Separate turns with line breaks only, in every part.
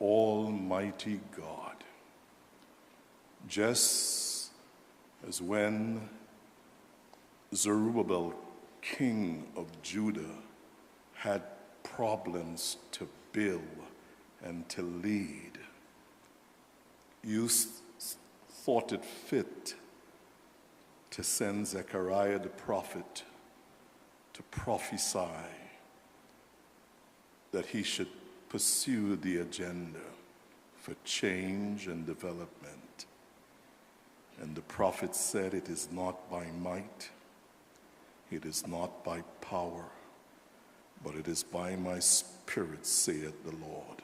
Almighty God, just as when Zerubbabel, king of Judah, had problems to build and to lead, you thought it fit to send Zechariah the prophet to prophesy that he should pursue the agenda for change and development. And the prophet said, "It is not by might, it is not by power, but it is by my spirit, saith the Lord."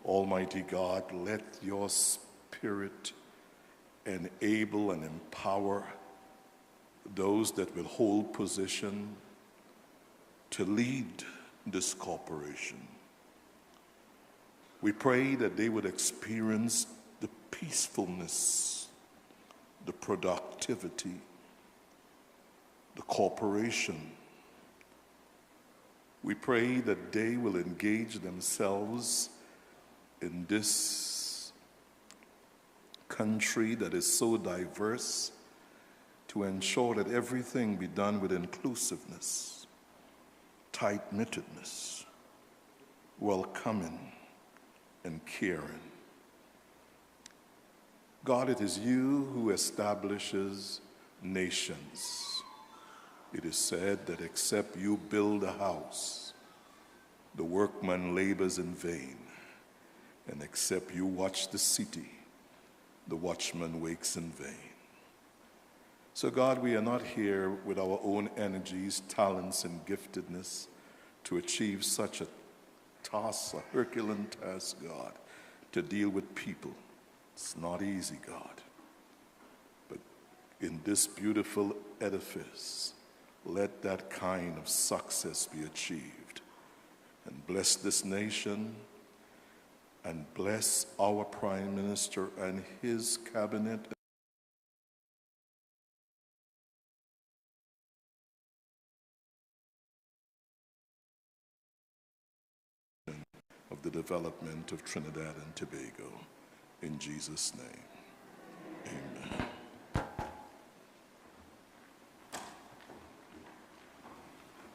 Almighty God, let your spirit enable and empower those that will hold position to lead this corporation. We pray that they would experience the peacefulness, the productivity, the cooperation. We pray that they will engage themselves in this country that is so diverse to ensure that everything be done with inclusiveness, tight-knittedness, welcoming, and caring. God, it is you who establishes nations. It is said that except you build a house, the workman labors in vain, and except you watch the city, the watchman wakes in vain. So God, we are not here with our own energies, talents, and giftedness to achieve such a task, a Herculean task, God, to deal with people. It's not easy, God. But in this beautiful edifice, let that kind of success be achieved. And bless this nation, and bless our Prime Minister and his cabinet. Of the development of Trinidad and Tobago. In Jesus' name, amen.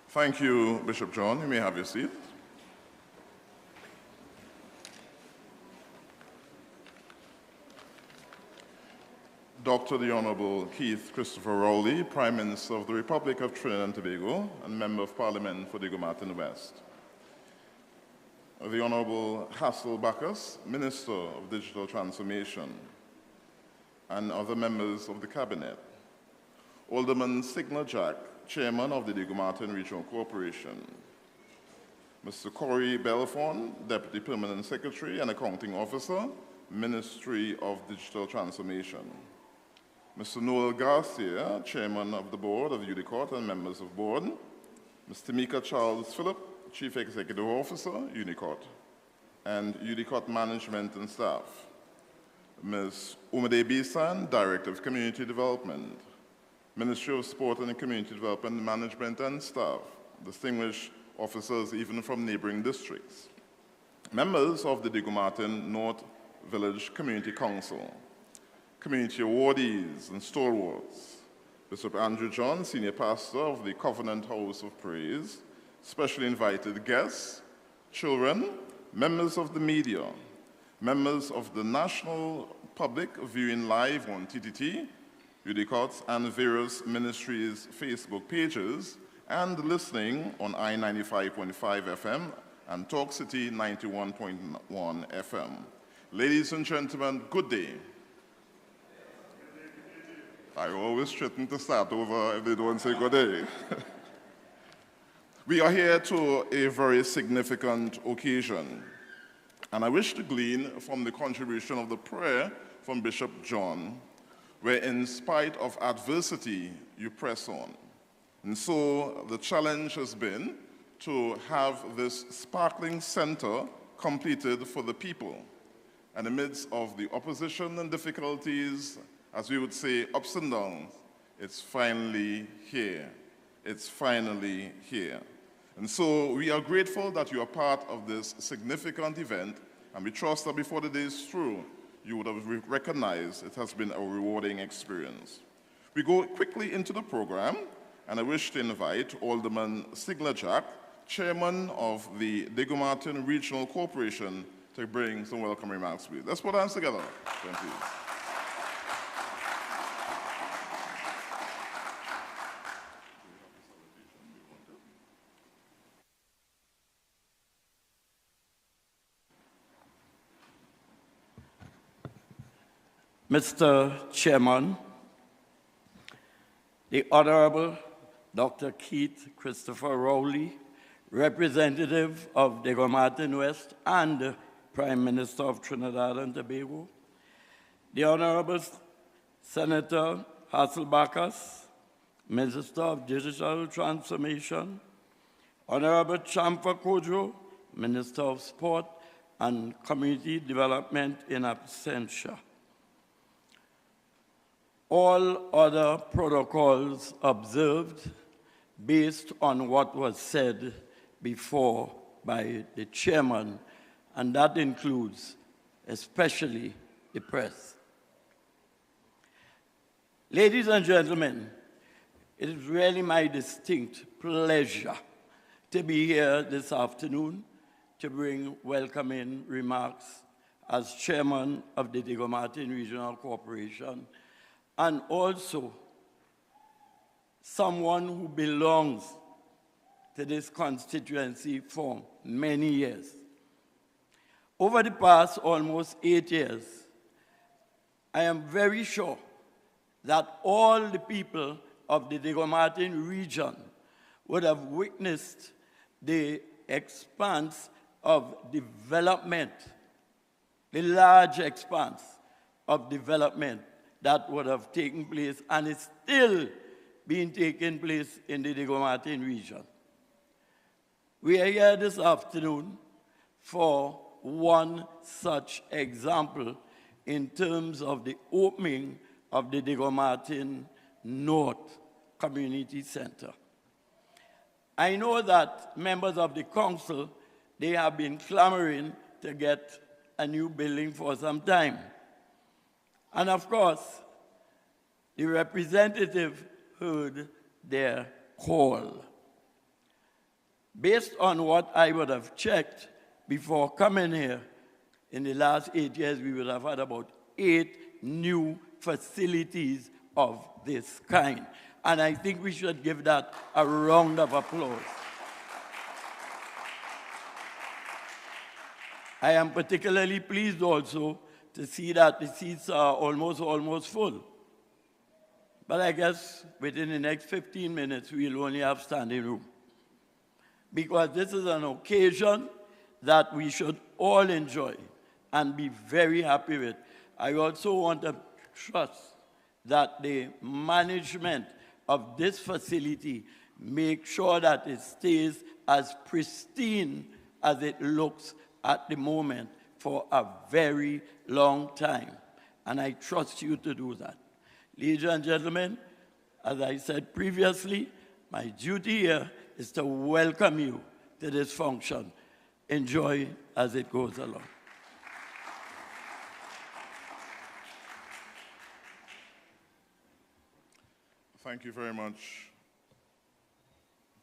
Thank you, Bishop John. You may have your seat. Dr. the Honorable Keith Christopher Rowley, Prime Minister of the Republic of Trinidad and Tobago and Member of Parliament for Diego Martin West. The Honorable Hassel Bacchus, Minister of Digital Transformation, and other members of the Cabinet. Alderman Signer Jack, Chairman of the Diego Martin Regional Corporation. Mr. Corey Belfon, Deputy Permanent Secretary and Accounting Officer, Ministry of Digital Transformation. Mr. Noel Garcia, Chairman of the Board of UDICOT and members of Board. Mr. Mika Charles Phillip, Chief Executive Officer, UNICOT, and UNICOT Management and Staff. Ms. Umade Bisan, Director of Community Development, Ministry of Sport and Community Development Management and Staff, distinguished officers even from neighboring districts. Members of the Diego Martin North Village Community Council, community awardees and stalwarts, Bishop Andrew John, Senior Pastor of the Covenant House of Praise, specially invited guests, children, members of the media, members of the national public viewing live on TTT, UDICOTS, and various ministries' Facebook pages, and listening on I-95.5 FM and Talk City 91.1 FM. Ladies and gentlemen, good day. I always threaten to start over if they don't say good day. We are here to a very significant occasion, and I wish to glean from the contribution of the prayer from Bishop John, where in spite of adversity, you press on. And so the challenge has been to have this sparkling center completed for the people. And amidst of the opposition and difficulties, as we would say, ups and downs, it's finally here. It's finally here. And so we are grateful that you are part of this significant event, and we trust that before the day is through, you would have recognized it has been a rewarding experience. We go quickly into the program, and I wish to invite Alderman Sigler Jack, Chairman of the Diego Martin Regional Corporation, to bring some welcome remarks with. Let's put our hands together. Thank you.
Mr. Chairman, the Honorable Dr. Keith Christopher Rowley, representative of Diego Martin West and Prime Minister of Trinidad and Tobago, the Honorable Senator Hasselbachas, Minister of Digital Transformation, Honorable Champa Kojo, Minister of Sport and Community Development in absentia. All other protocols observed based on what was said before by the chairman, and that includes especially the press. Ladies and gentlemen, it is really my distinct pleasure to be here this afternoon to bring welcoming remarks as chairman of the Diego Martin Regional Corporation, and also someone who belongs to this constituency for many years. Over the past almost 8 years, I am very sure that all the people of the Diego Martin region would have witnessed the expanse of development, the large expanse of development that would have taken place and is still being taken place in the Diego Martin region. We are here this afternoon for one such example in terms of the opening of the Diego Martin North Community Center. I know that members of the council, they have been clamoring to get a new building for some time. And of course, the representative heard their call. Based on what I would have checked before coming here, in the last 8 years, we would have had about 8 new facilities of this kind. And I think we should give that a round of applause. I am particularly pleased also to see that the seats are almost full. But I guess within the next 15 minutes, we'll only have standing room. Because this is an occasion that we should all enjoy and be very happy with. I also want to trust that the management of this facility make sure that it stays as pristine as it looks at the moment for a very long time. And I trust you to do that. Ladies and gentlemen, as I said previously, my duty here is to welcome you to this function. Enjoy as it goes along.
Thank you very much,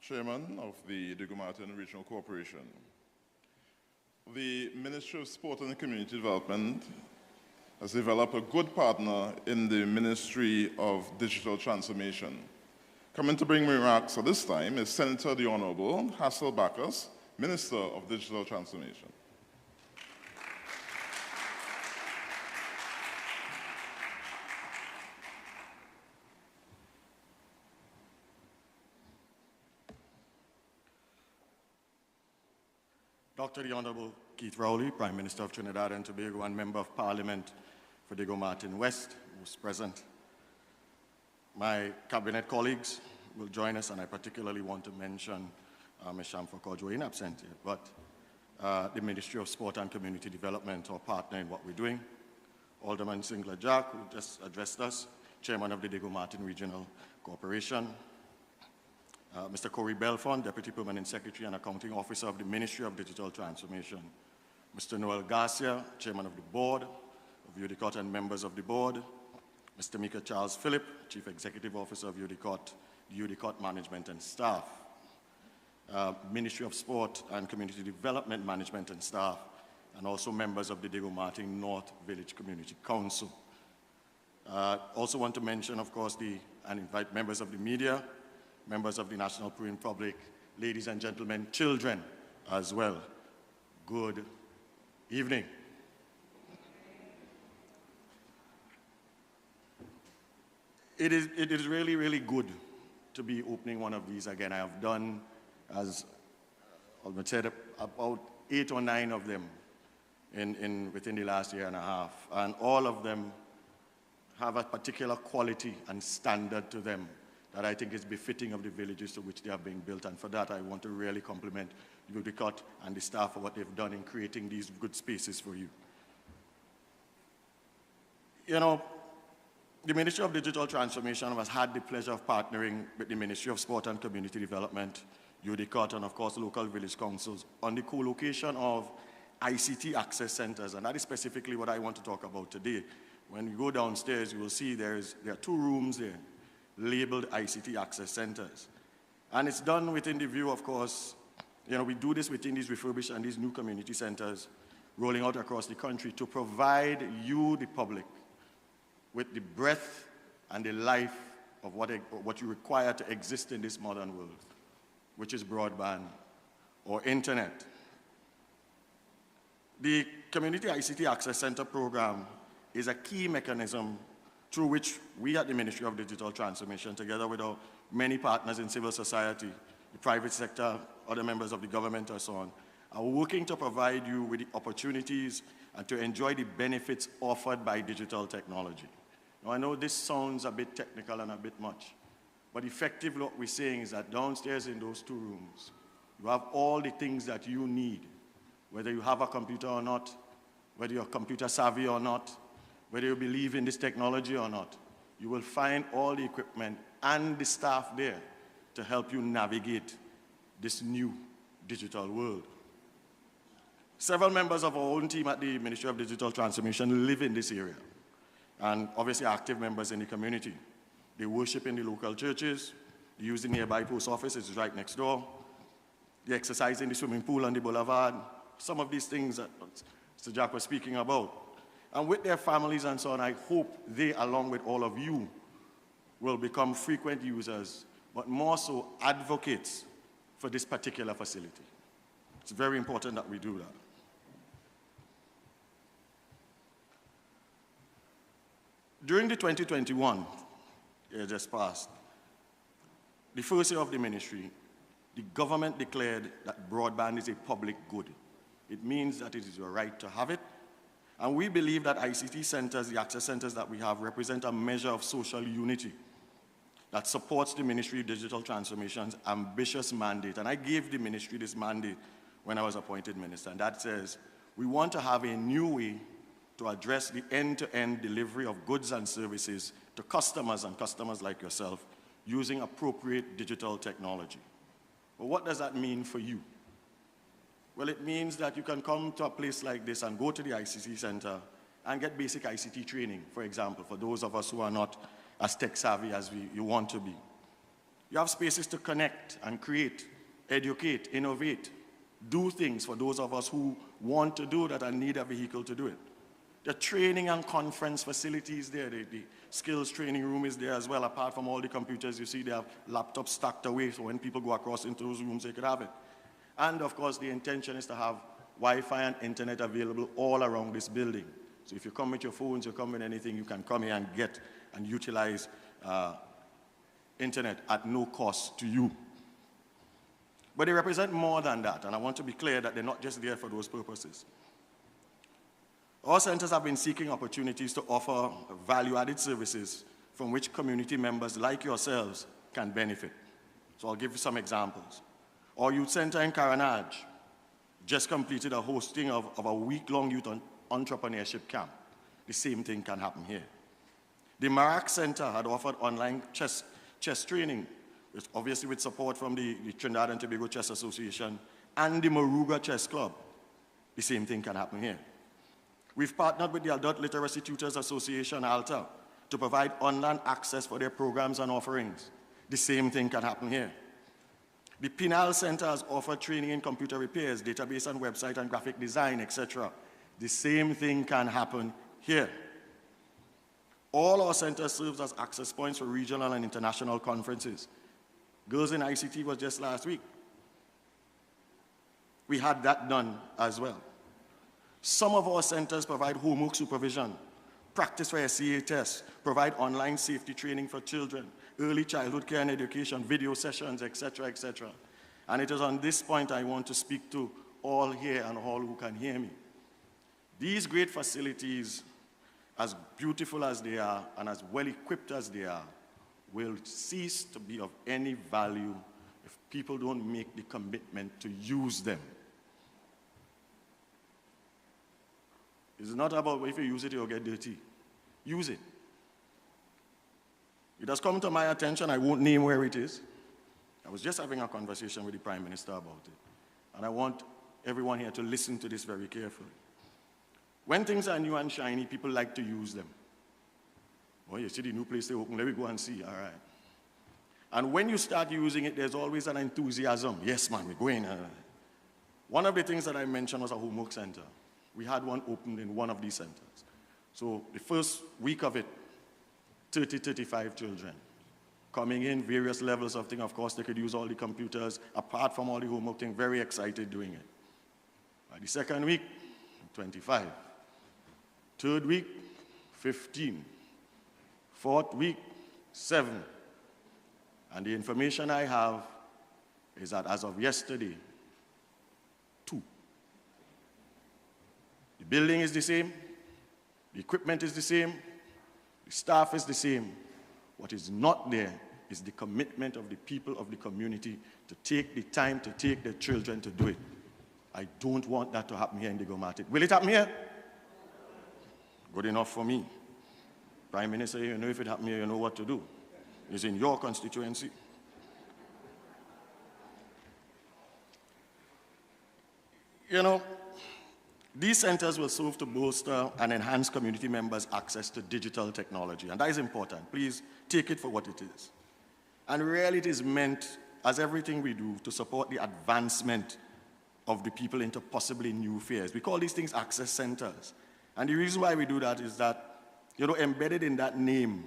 Chairman of the Diego Martin Regional Corporation. The Ministry of Sport and Community Development has developed a good partner in the Ministry of Digital Transformation. Coming to bring remarks at this time is Senator the Honorable Hasselbachas, Minister of Digital Transformation.
Dr. the Honorable Keith Rowley, Prime Minister of Trinidad and Tobago and Member of Parliament for Diego Martin West, who's present. My cabinet colleagues will join us, and I particularly want to mention Ms. Shamfa Kodjo in absentia, but the Ministry of Sport and Community Development, our partner in what we're doing. Alderman Sigler Jack, who just addressed us, Chairman of the Diego Martin Regional Corporation. Mr. Corey Belfont, Deputy Permanent Secretary and Accounting Officer of the Ministry of Digital Transformation, Mr. Noel Garcia, Chairman of the Board of UDICOT and members of the board, Mr. Mika Charles Phillip, Chief Executive Officer of UDICOT, the UDICOT Management and Staff, Ministry of Sport and Community Development Management and Staff, and also members of the Diego Martin North Village Community Council. Also want to mention, of course, and invite members of the media, members of the national print public, ladies and gentlemen, children as well. Good evening. It is really, really good to be opening one of these again. I have done, as Albert said, about 8 or 9 of them within the last year and a half. And all of them have a particular quality and standard to them that I think is befitting of the villages to which they are being built. And for that, I want to really compliment UDICOT and the staff for what they've done in creating these good spaces for you. You know, the Ministry of Digital Transformation has had the pleasure of partnering with the Ministry of Sport and Community Development, UDICOT, and of course local village councils on the co-location of ICT access centers, and that is specifically what I want to talk about today. When you go downstairs, you will see there are 2 rooms there labeled ICT access centers. And it's done within the view, of course, you know, we do this within these refurbished and these new community centers rolling out across the country to provide you, the public, with the breadth and the life of what you require to exist in this modern world, which is broadband or internet. The Community ICT Access Center program is a key mechanism through which we at the Ministry of Digital Transformation, together with our many partners in civil society, the private sector, other members of the government and so on, are working to provide you with the opportunities and to enjoy the benefits offered by digital technology. Now, I know this sounds a bit technical and a bit much, but effectively what we're saying is that downstairs in those 2 rooms, you have all the things that you need, whether you have a computer or not, whether you're computer savvy or not, whether you believe in this technology or not. You will find all the equipment and the staff there to help you navigate this new digital world. Several members of our own team at the Ministry of Digital Transformation live in this area, and obviously active members in the community. They worship in the local churches, they use the nearby post office, it's right next door. They exercise in the swimming pool on the boulevard. Some of these things that Mr. Jack was speaking about. And with their families and so on, I hope they, along with all of you, will become frequent users, but more so advocates for this particular facility. It's very important that we do that. During the 2021 year just passed, the first year of the ministry, the government declared that broadband is a public good. It means that it is your right to have it. And we believe that ICT centers, the access centers that we have, represent a measure of social unity that supports the Ministry of Digital Transformation's ambitious mandate. And I gave the ministry this mandate when I was appointed minister, and that says, we want to have a new way to address the end-to-end delivery of goods and services to customers and customers like yourself using appropriate digital technology. But what does that mean for you? Well, it means that you can come to a place like this and go to the ICT center and get basic ICT training, for example, for those of us who are not as tech-savvy as you want to be. You have spaces to connect and create, educate, innovate, do things for those of us who want to do that and need a vehicle to do it. The training and conference facilities there, the skills training room is there as well. Apart from all the computers, you see they have laptops stacked away, so when people go across into those rooms, they could have it. And of course, the intention is to have Wi-Fi and internet available all around this building. So if you come with your phones, you come with anything, you can come here and get and utilize internet at no cost to you. But they represent more than that, and I want to be clear that they're not just there for those purposes. Our centers have been seeking opportunities to offer value-added services from which community members like yourselves can benefit. So I'll give you some examples. Our youth center in Caranage just completed a hosting of a week-long youth entrepreneurship camp. The same thing can happen here. The Marak Center had offered online chess training It's obviously with support from the Trinidad and Tobago Chess Association and the Moruga Chess Club. The same thing can happen here. We've partnered with the Adult Literacy Tutors Association, ALTA, to provide online access for their programs and offerings. The same thing can happen here. The Pinal Center has offered training in computer repairs, database and website and graphic design, etc. The same thing can happen here. All our centers serve as access points for regional and international conferences. Girls in ICT was just last week. We had that done as well. Some of our centers provide homework supervision, practice for SCA tests, provide online safety training for children, early childhood care and education, video sessions, etc., etc. And it is on this point I want to speak to all here and all who can hear me. These great facilities, as beautiful as they are and as well equipped as they are, will cease to be of any value if people don't make the commitment to use them. It's not about if you use it, you'll get dirty. Use it. It has come to my attention, I won't name where it is. I was just having a conversation with the Prime Minister about it. And I want everyone here to listen to this very carefully. When things are new and shiny, people like to use them. Oh, you see the new place they open, let me go and see, all right. And when you start using it, there's always an enthusiasm. Yes, man, we're going. One of the things that I mentioned was a homework center. We had one opened in one of these centers. So the first week of it, 30, 35 children coming in, various levels of things. Of course, they could use all the computers, apart from all the homework thing, very excited doing it. By the second week, 25. Third week, 15. Fourth week, 7. And the information I have is that as of yesterday, 2. The building is the same, the equipment is the same, the staff is the same. What is not there is the commitment of the people of the community to take the time to take their children to do it. I don't want that to happen here in Diego Martin. Will it happen here? Good enough for me. Prime Minister, you know if it happens here, you know what to do. It's in your constituency. You know, these centers will serve to bolster and enhance community members' access to digital technology, and that is important. Please take it for what it is. And really it is meant, as everything we do, to support the advancement of the people into possibly new spheres. We call these things access centers. And the reason why we do that is that, you know, embedded in that name,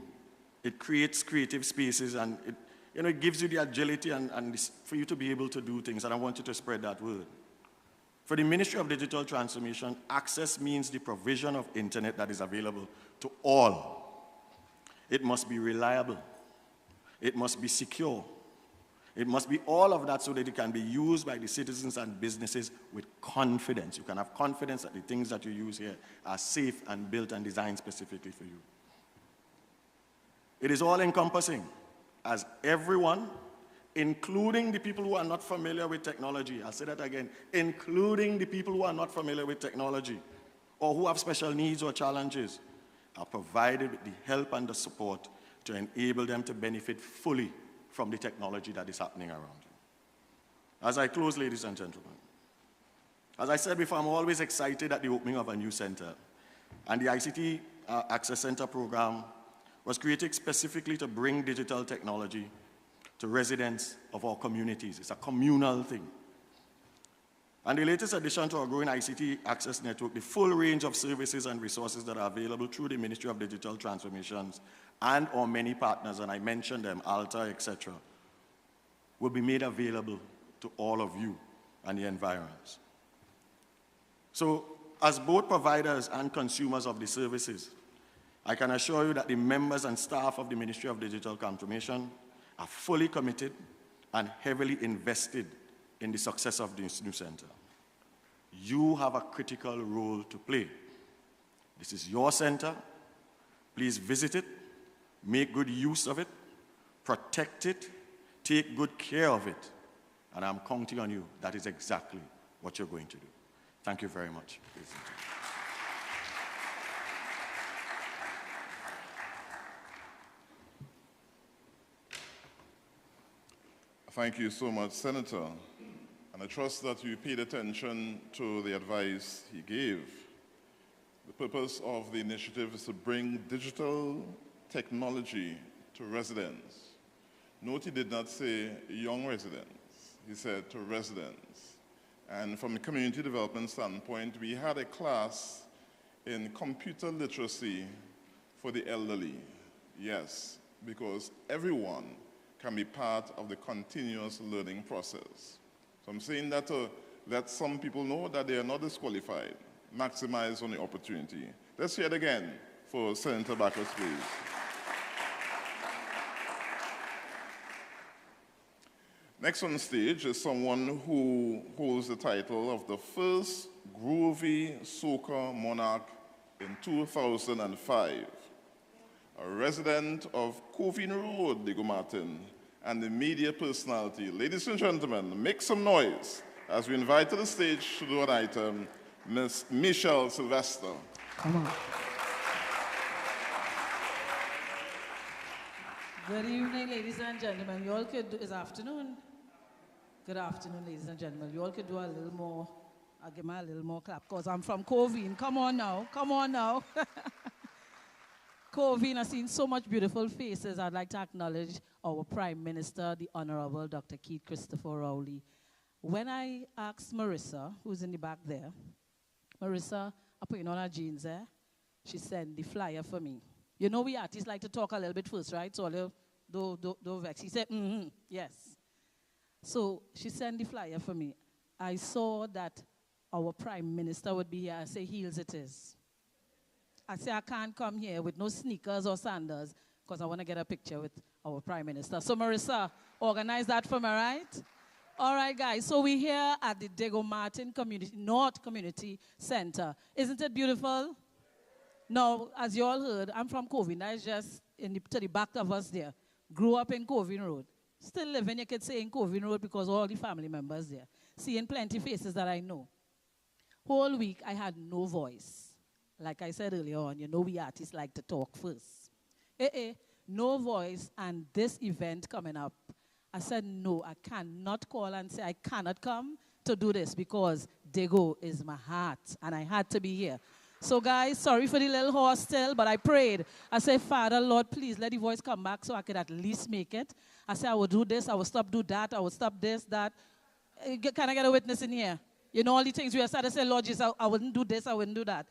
it creates creative spaces and it, you know, it gives you the agility and for you to be able to do things, and I want you to spread that word. For the Ministry of Digital Transformation, access means the provision of internet that is available to all. It must be reliable. It must be secure. It must be all of that so that it can be used by the citizens and businesses with confidence. You can have confidence that the things that you use here are safe and built and designed specifically for you. It is all-encompassing, as everyone, including the people who are not familiar with technology, I'll say that again, including the people who are not familiar with technology or who have special needs or challenges, are provided with the help and the support to enable them to benefit fully from the technology that is happening around you. As I close, ladies and gentlemen, as I said before, I'm always excited at the opening of a new center. And the ICT Access Center program was created specifically to bring digital technology to residents of our communities. It's a communal thing. And the latest addition to our growing ICT Access Network, the full range of services and resources that are available through the Ministry of Digital Transformations and our many partners, and I mentioned them, ALTA, etc., will be made available to all of you and the environs. So, as both providers and consumers of the services, I can assure you that the members and staff of the Ministry of Digital Transformation are fully committed and heavily invested in the success of this new center. You have a critical role to play. This is your center. Please visit it, make good use of it, protect it, take good care of it, and I'm counting on you. That is exactly what you're going to do. Thank you very much.
Thank you so much, Senator. And I trust that you paid attention to the advice he gave. The purpose of the initiative is to bring digital technology to residents. Note he did not say young residents, he said to residents. And from a community development standpoint, we had a class in computer literacy for the elderly. Yes, because everyone can be part of the continuous learning process. So I'm saying that to let some people know that they are not disqualified. Maximize on the opportunity. Let's hear it again for Senator Backus, please. Next on stage is someone who holds the title of the first Groovy Soca Monarch in 2005. A resident of Covine Road, Diego Martin, and a media personality. Ladies and gentlemen, make some noise as we invite to the stage to do an item, Miss Michelle Sylvester.
Come on. Good evening, ladies and gentlemen. You all could do, it's afternoon. Good afternoon, ladies and gentlemen. You all could do a little more, I'll give me a little more clap, because I'm from Covine. Come on now, come on now. Covine, I've seen so much beautiful faces. I'd like to acknowledge our Prime Minister, the Honorable Dr. Keith Christopher Rowley. When I asked Marissa, who's in the back there, Marissa, I put on her jeans there, she sent the flyer for me. You know we artists like to talk a little bit first, right? So don't vex. She said, yes. So she sent the flyer for me. I saw that our Prime Minister would be here. I say, heels it is. I say, I can't come here with no sneakers or sandals because I want to get a picture with our Prime Minister. So Marissa, organize that for me, right? All right, guys. So we're here at the Diego Martin North Community Center. Isn't it beautiful? Now, as you all heard, I'm from Covine. That is just to the back of us there. Grew up in Covine Road. Still living, you could say, in Covine Road because all the family members there. Seeing plenty faces that I know. Whole week, I had no voice. Like I said earlier on, you know we artists like to talk first. No voice, and this event coming up. I said, no, I cannot call and say I cannot come to do this because Diego is my heart, and I had to be here. So guys, sorry for the little horse still, but I prayed. I said, Father, Lord, please let the voice come back so I could at least make it. I said, I will do this, I will stop do that, I will stop this, that. Can I get a witness in here? You know all the things we have said. I said, Lord Jesus, I wouldn't do this, I wouldn't do that.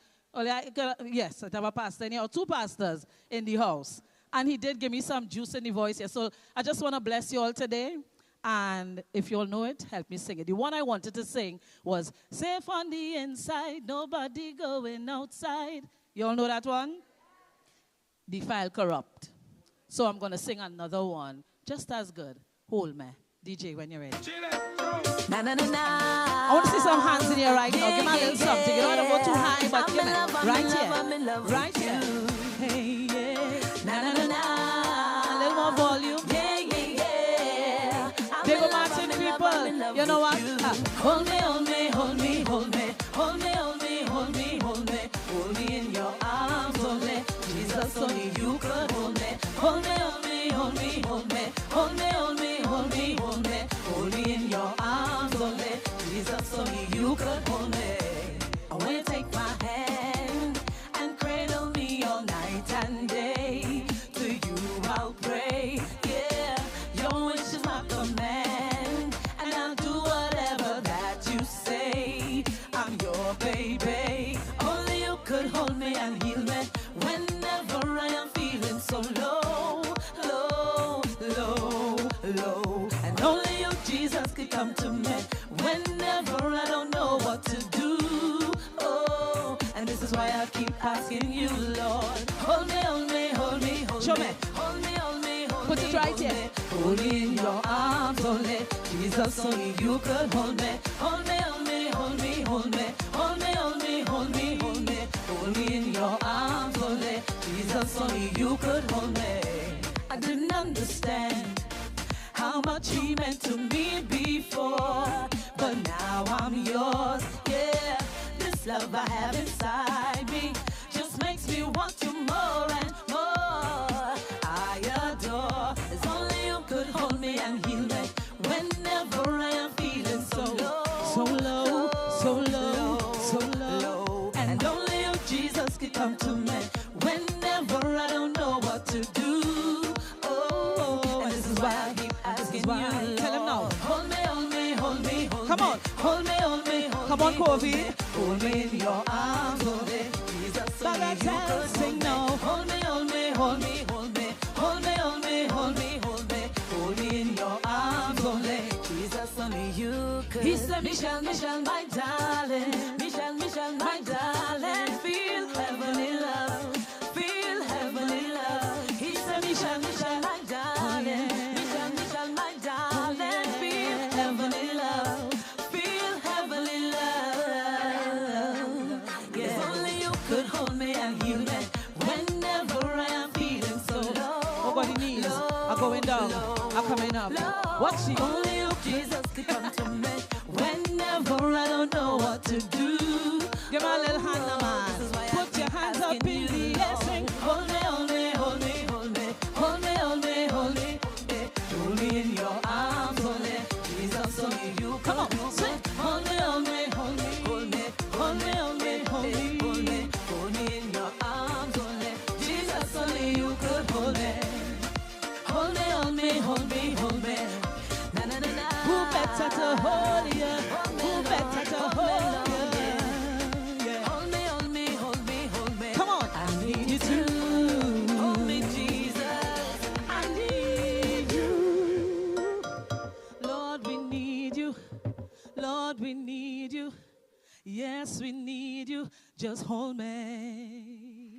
Yes, I have a pastor in here, or two pastors in the house. And he did give me some juice in the voice here. So I just want to bless you all today. And if you all know it, help me sing it. The one I wanted to sing was, safe on the inside, nobody going outside. You all know that one? Defile corrupt. So I'm going to sing another one, just as good. Hold me. DJ, when you're ready.
Na, na, na, na.
I want to see some hands in here right now. Give me a little something. You don't want to go too high, but give me right here. Right here. Hey, yeah. Na, na, na, na. A little more volume.
Yeah, yeah, yeah.
Diego Martin people, you know what?
Hold me, hold me, hold me, hold me. Hold me, hold me, hold me, hold me. Hold me in your arms, only. Jesus, only you could hold me. Hold me, hold me, hold me, hold me. Hold me, hold me, hold me, hold me. Hold me in your arms, only. Jesus, only you could hold me. I want you to take my hand and cradle me all night and day. To you I'll pray, yeah. Your wish is my command, and I'll do whatever that you say. I'm your baby. Only you could hold me and heal me whenever I am feeling so low, low, low, low. And only you, Jesus, could come to me whenever I don't know what to do. Oh, and this is why I keep asking you, Lord. Hold me, hold me, hold me, hold
Show
me.
me.
Hold me, hold me, hold
Put
me.
it right
hold
here.
me. Hold me in your arms, only. Jesus, only you could hold me. Hold me, hold me, hold me, hold me. Hold me, hold me, hold me, hold me. Hold me in your arms, only. Jesus, only you could hold me. I didn't understand how much he meant to me before, but now I'm yours, yeah. This love I have inside me just makes me want you more and more. I adore, as only you could hold me and heal me come to me whenever I don't know what to do. Oh, and this is why I keep asking you.
Tell him now.
Hold me, hold me, hold me, hold
Come
me.
on.
Hold me, hold me, hold
Come
me.
on, COVID.
Hold me in your arms, hold me. Jesus, only you could
sing now.
hold me, hold me, hold me, hold me. Hold me, hold me, hold me, hold me. Hold me in your arms, only. Jesus, only you could. He said, Michelle, Michelle, my darling. Michelle, Michelle, my darling. Feel heavenly love. Feel heavenly love. He said, Michelle, Michelle, my darling. Michelle, Michelle, my darling. Feel heavenly love. Feel heavenly love. Yes, only you could hold me and heal me whenever I am feeling so low.
Nobody needs are going down, are coming up. Watch it.
Only you, Jesus, could come to me whenever I don't know what to do.
Give me a little hand,
This
man.
is why
Put your hands up in the air, sing.
Hold me, hold me, hold me, hold me. Hold me, hold me, hold me. Hold me in your arms, hold me. Jesus, only you
Come on,
could
sing.
hold me, hold me, hold me, hold me. Hold me, hold me, hold me, hold me. Hold me in your arms, hold me. Jesus, only you could hold me. Hold me, hold me, hold me, hold me. Na na na na.
Who better to hold you? Who better to hold you? Yeah.
Hold me, hold me, hold me, hold me.
Come on.
I need you to hold me, Jesus. I need you.
Lord, we need you. Lord, we need you. Yes, we need you. Just hold me.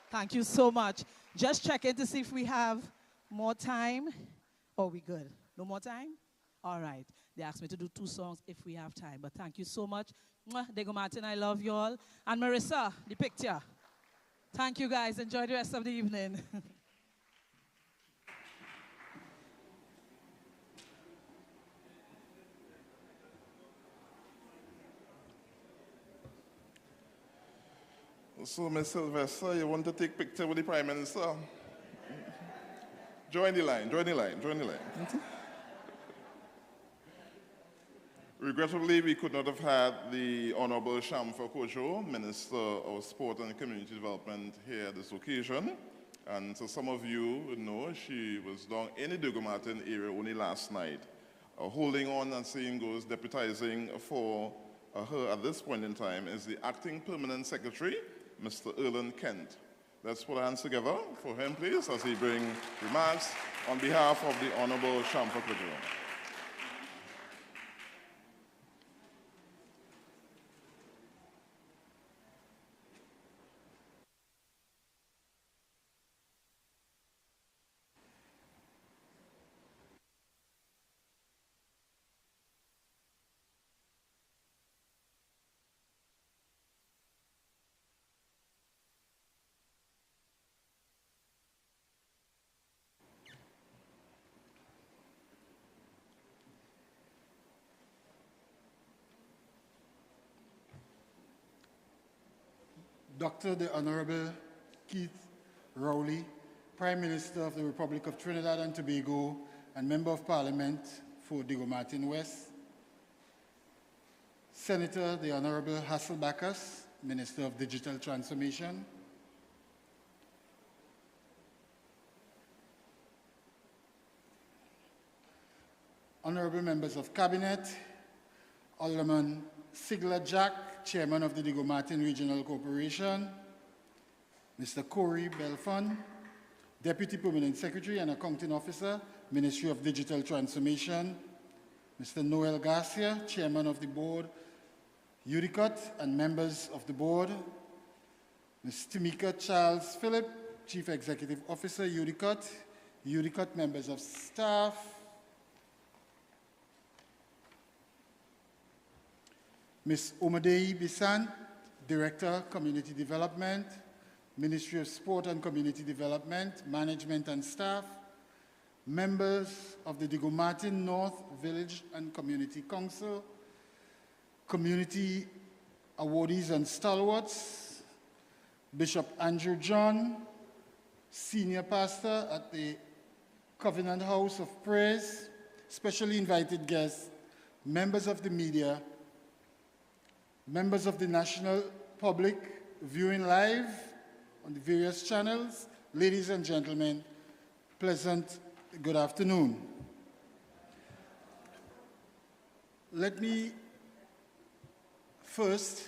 Thank you so much. Just checking to see if we have more time. Oh, we good. No more time? All right. They asked me to do 2 songs if we have time. But thank you so much. Mwah, Diego Martin, I love you all. And Marissa, the picture. Thank you, guys. Enjoy the rest of the evening.
So, Ms. Sylvester, you want to take picture with the Prime Minister? Join the line, join the line, join the line. Regrettably, we could not have had the Honorable Shamfa Kojo, Minister of Sport and Community Development, here at this occasion. And so some of you would know she was down in the Diego Martin area only last night, holding on and saying goes, deputizing for her at this point in time is the Acting Permanent Secretary, Mr. Erland Kent. Let's put our hands together for him, please, as he brings remarks on behalf of the Honorable Shamfa Kojo.
Dr. the Honorable Keith Rowley, Prime Minister of the Republic of Trinidad and Tobago and Member of Parliament for Diego Martin West, Senator the Honorable Hassel Backus, Minister of Digital Transformation, Honorable Members of Cabinet, Alderman Sigler Jack, Chairman of the Diego Martin Regional Corporation, Mr. Corey Belfon, Deputy Permanent Secretary and Accounting Officer, Ministry of Digital Transformation, Mr. Noel Garcia, Chairman of the Board, UDICOT, and members of the Board, Ms. Timika Charles Phillip, Chief Executive Officer, UDICOT, UDICOT members of staff, Ms. Omadei Bisant, Director, Community Development, Ministry of Sport and Community Development, Management and Staff, members of the Diego Martin North Village and Community Council, community awardees and stalwarts, Bishop Andrew John, Senior Pastor at the Covenant House of Praise, specially invited guests, members of the media, members of the national public viewing live on the various channels, ladies and gentlemen, pleasant good afternoon. Let me first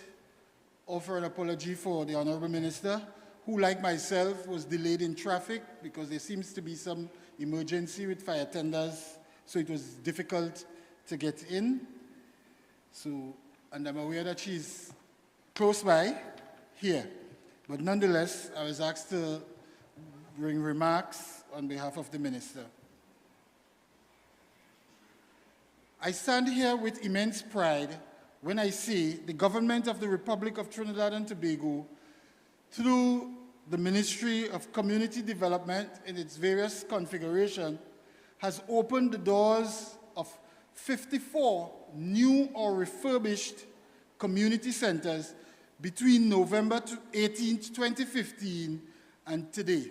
offer an apology for the Honorable Minister, who, like myself, was delayed in traffic because there seems to be some emergency with fire tenders, so it was difficult to get in. And I'm aware that she's close by here. But nonetheless, I was asked to bring remarks on behalf of the Minister. I stand here with immense pride when I see the government of the Republic of Trinidad and Tobago, through the Ministry of Community Development in its various configurations, has opened the doors of 54 new or refurbished community centers between November 18, 2015 and today.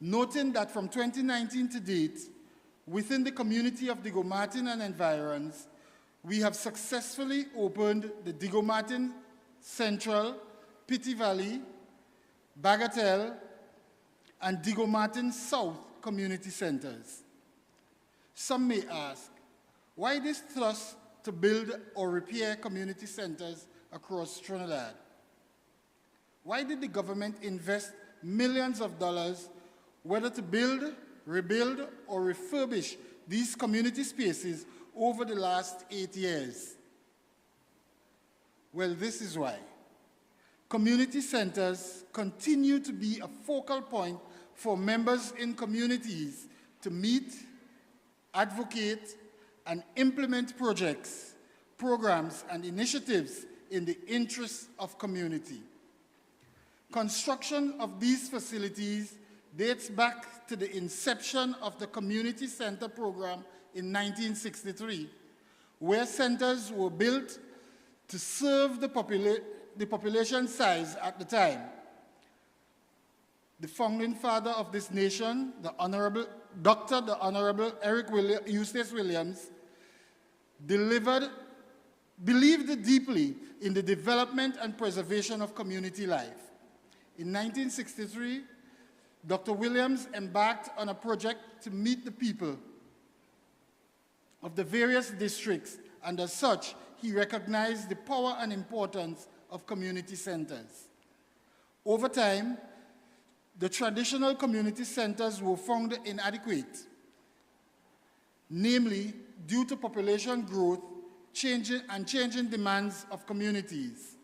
Noting that from 2019 to date, within the community of Diego Martin and environs, we have successfully opened the Diego Martin Central, Pitti Valley, Bagatelle, and Diego Martin South community centers. Some may ask, why this thrust to build or repair community centers across Trinidad? Why did the government invest millions of dollars whether to build, rebuild, or refurbish these community spaces over the last 8 years? Well, this is why. Community centers continue to be a focal point for members in communities to meet, advocate, and implement projects, programs, and initiatives in the interests of community. Construction of these facilities dates back to the inception of the Community Center Program in 1963, where centers were built to serve the population size at the time. The founding father of this nation, the Honorable Eric Eustace Williams, believed deeply in the development and preservation of community life. In 1963, Dr. Williams embarked on a project to meet the people of the various districts, and as such, he recognized the power and importance of community centers. Over time, the traditional community centers were found inadequate, namely due to population growth, changing demands of communities.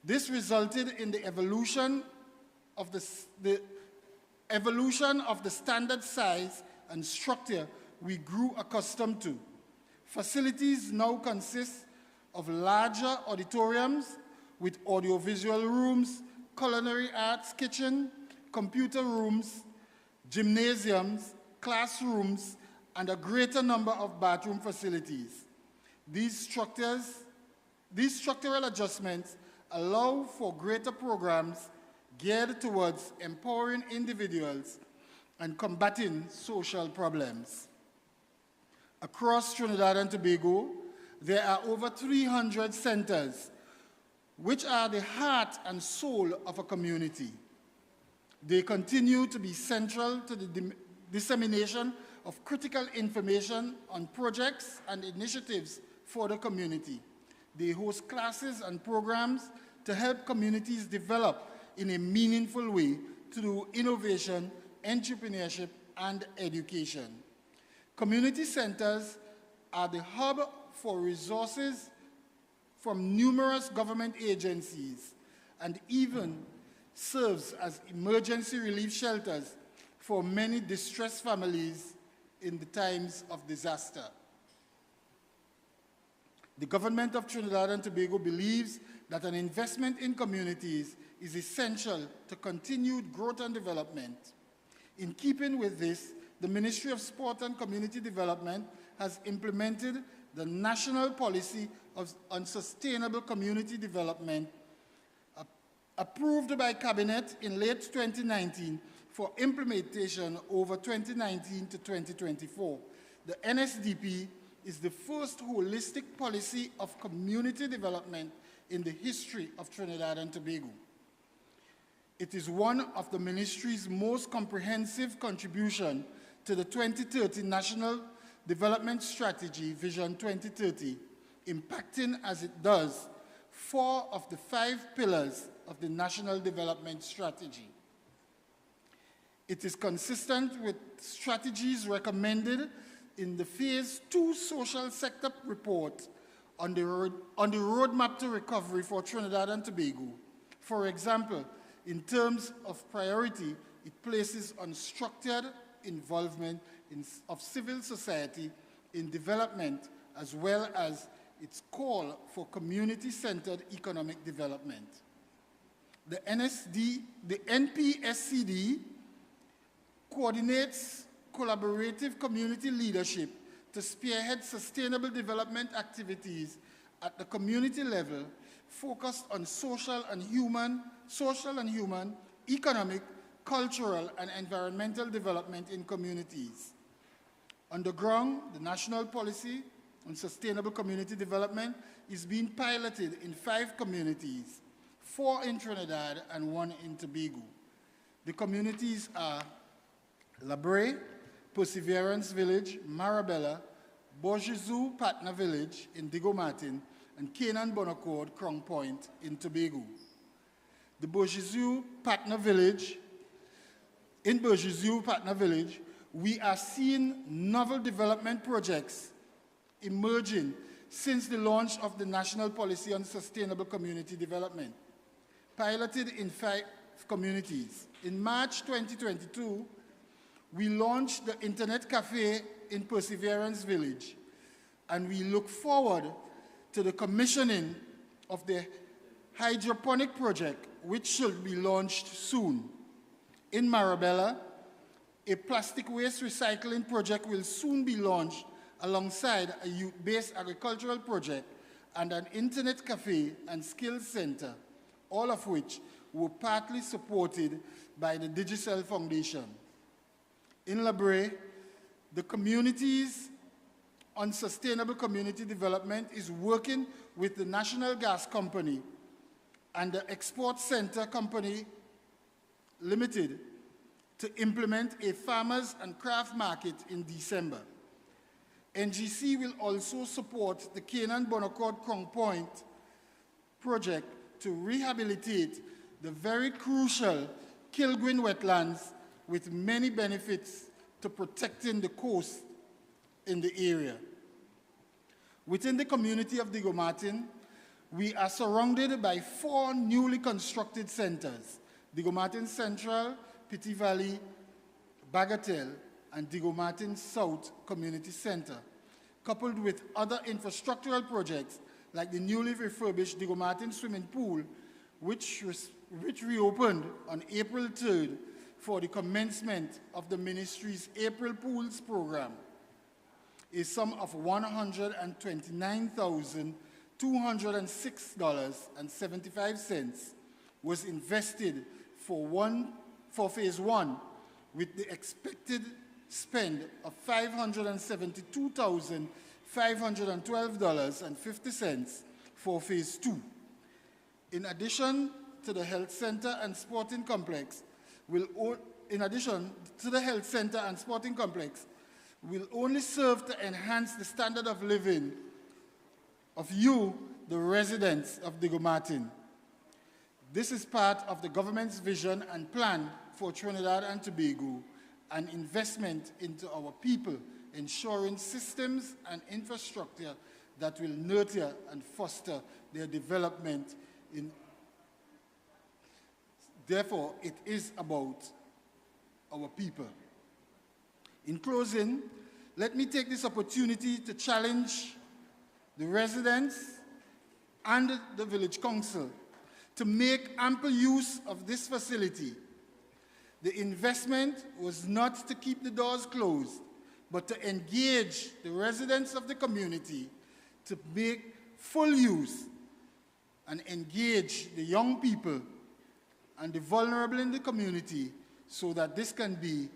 This resulted in the evolution of the standard size and structure we grew accustomed to. Facilities now consist of larger auditoriums with audiovisual rooms, culinary arts kitchen, computer rooms, gymnasiums, classrooms, and a greater number of bathroom facilities. These structural adjustments allow for greater programs geared towards empowering individuals and combating social problems. Across Trinidad and Tobago, there are over 300 centers, which are the heart and soul of a community. They continue to be central to the dissemination of critical information on projects and initiatives for the community. They host classes and programs to help communities develop in a meaningful way through innovation, entrepreneurship, and education. Community centers are the hub for resources from numerous government agencies and even serves as emergency relief shelters for many distressed families in the times of disaster. The government of Trinidad and Tobago believes that an investment in communities is essential to continued growth and development. In keeping with this, the Ministry of Sport and Community Development has implemented the National Policy on Sustainable Community Development, approved by Cabinet in late 2019 for implementation over 2019 to 2024. The NSDP is the first holistic policy of community development in the history of Trinidad and Tobago. It is one of the ministry's most comprehensive contribution to the 2030 National Development Strategy, Vision 2030, impacting as it does 4 of the 5 pillars of the National Development Strategy. It is consistent with strategies recommended in the Phase 2 Social Sector Report on the Roadmap to Recovery for Trinidad and Tobago. For example, in terms of priority, it places on structured involvement of civil society in development, as well as its call for community-centered economic development. The NPSCD coordinates collaborative community leadership to spearhead sustainable development activities at the community level, focused on social and human, economic, cultural, and environmental development in communities. On the ground, the National Policy on Sustainable Community Development is being piloted in 5 communities, 4 in Trinidad and 1 in Tobago. The communities are La Brea, Perseverance Village, Marabella, Bojizu Patna Village in Digo Martin, and Canaan Bonaccord, Crown Point in Tobago. The Bojizu Patna Village, in Bojizu Patna Village, we are seeing novel development projects emerging since the launch of the National Policy on Sustainable Community Development, piloted in 5 communities. In March 2022, we launched the Internet Cafe in Perseverance Village, and we look forward to the commissioning of the hydroponic project, which should be launched soon. In Marabella, a plastic waste recycling project will soon be launched alongside a youth-based agricultural project and an internet cafe and skills center, all of which were partly supported by the Digicel Foundation. In La Brea, the Communities on Sustainable Community Development is working with the National Gas Company and the Export Center Company Limited to implement a farmers and craft market in December. NGC will also support the Canaan Bonaccord Crown Point project to rehabilitate the very crucial Kilgrin wetlands, with many benefits to protecting the coast in the area. Within the community of Digo Martin, we are surrounded by 4 newly constructed centers: Digo Martin Central, Piti Valley, Bagatelle, and Digo Martin South Community Center, coupled with other infrastructural projects like the newly refurbished Digo Martin Swimming Pool, which reopened on April 3rd for the commencement of the ministry's April Pools program. A sum of $129,206.75 was invested for phase 1, with the expected spend of $572,512.50 for phase 2. In addition to the health center and sporting complex, will only serve to enhance the standard of living of you, the residents of Digo Martin. This is part of the government's vision and plan for Trinidad and Tobago, an investment into our people, ensuring systems and infrastructure that will nurture and foster their development. Therefore, it is about our people. In closing, let me take this opportunity to challenge the residents and the village council to make ample use of this facility. The investment was not to keep the doors closed, but to engage the residents of the community to make full use and engage the young people and the vulnerable in the community, so that this can be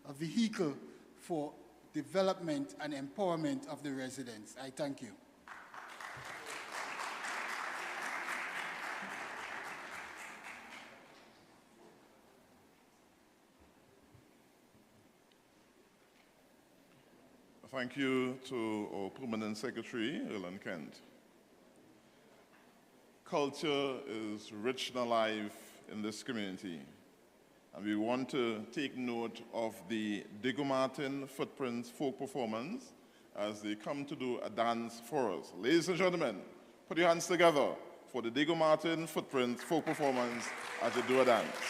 a vehicle for development, and empowerment of the residents. I thank you.
Thank you to our Permanent Secretary, Erland Kent. Culture is rich and alive in this community, and we want to take note of the Diego Martin Footprints folk performance as they come to do a dance for us. Ladies and gentlemen, put your hands together for the Diego Martin Footprints folk performance as they do a dance.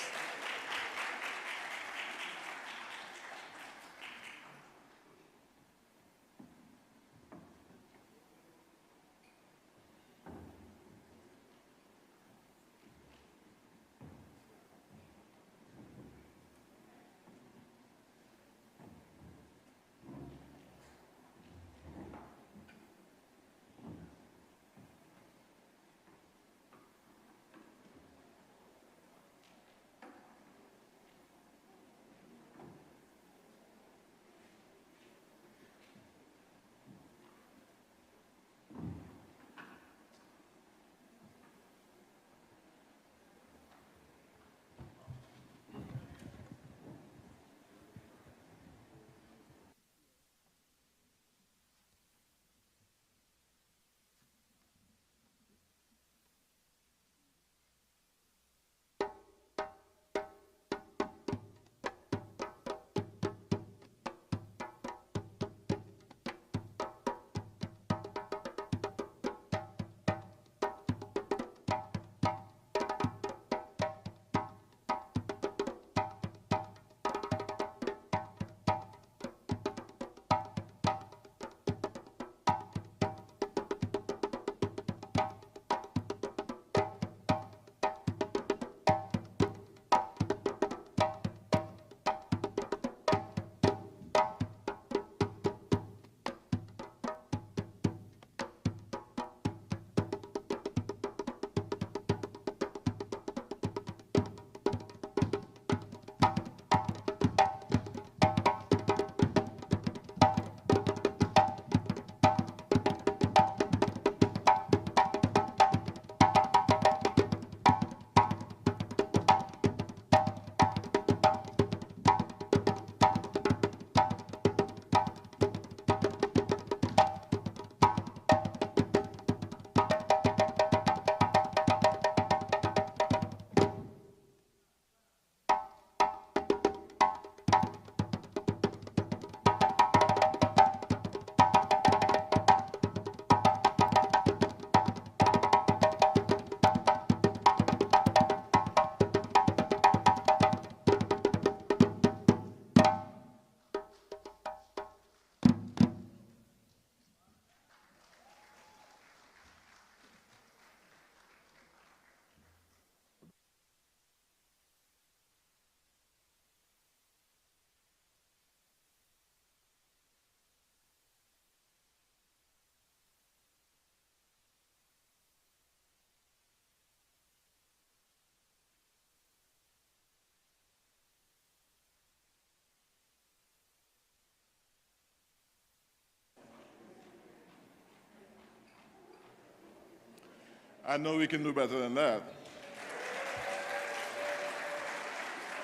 I know we can do better than that.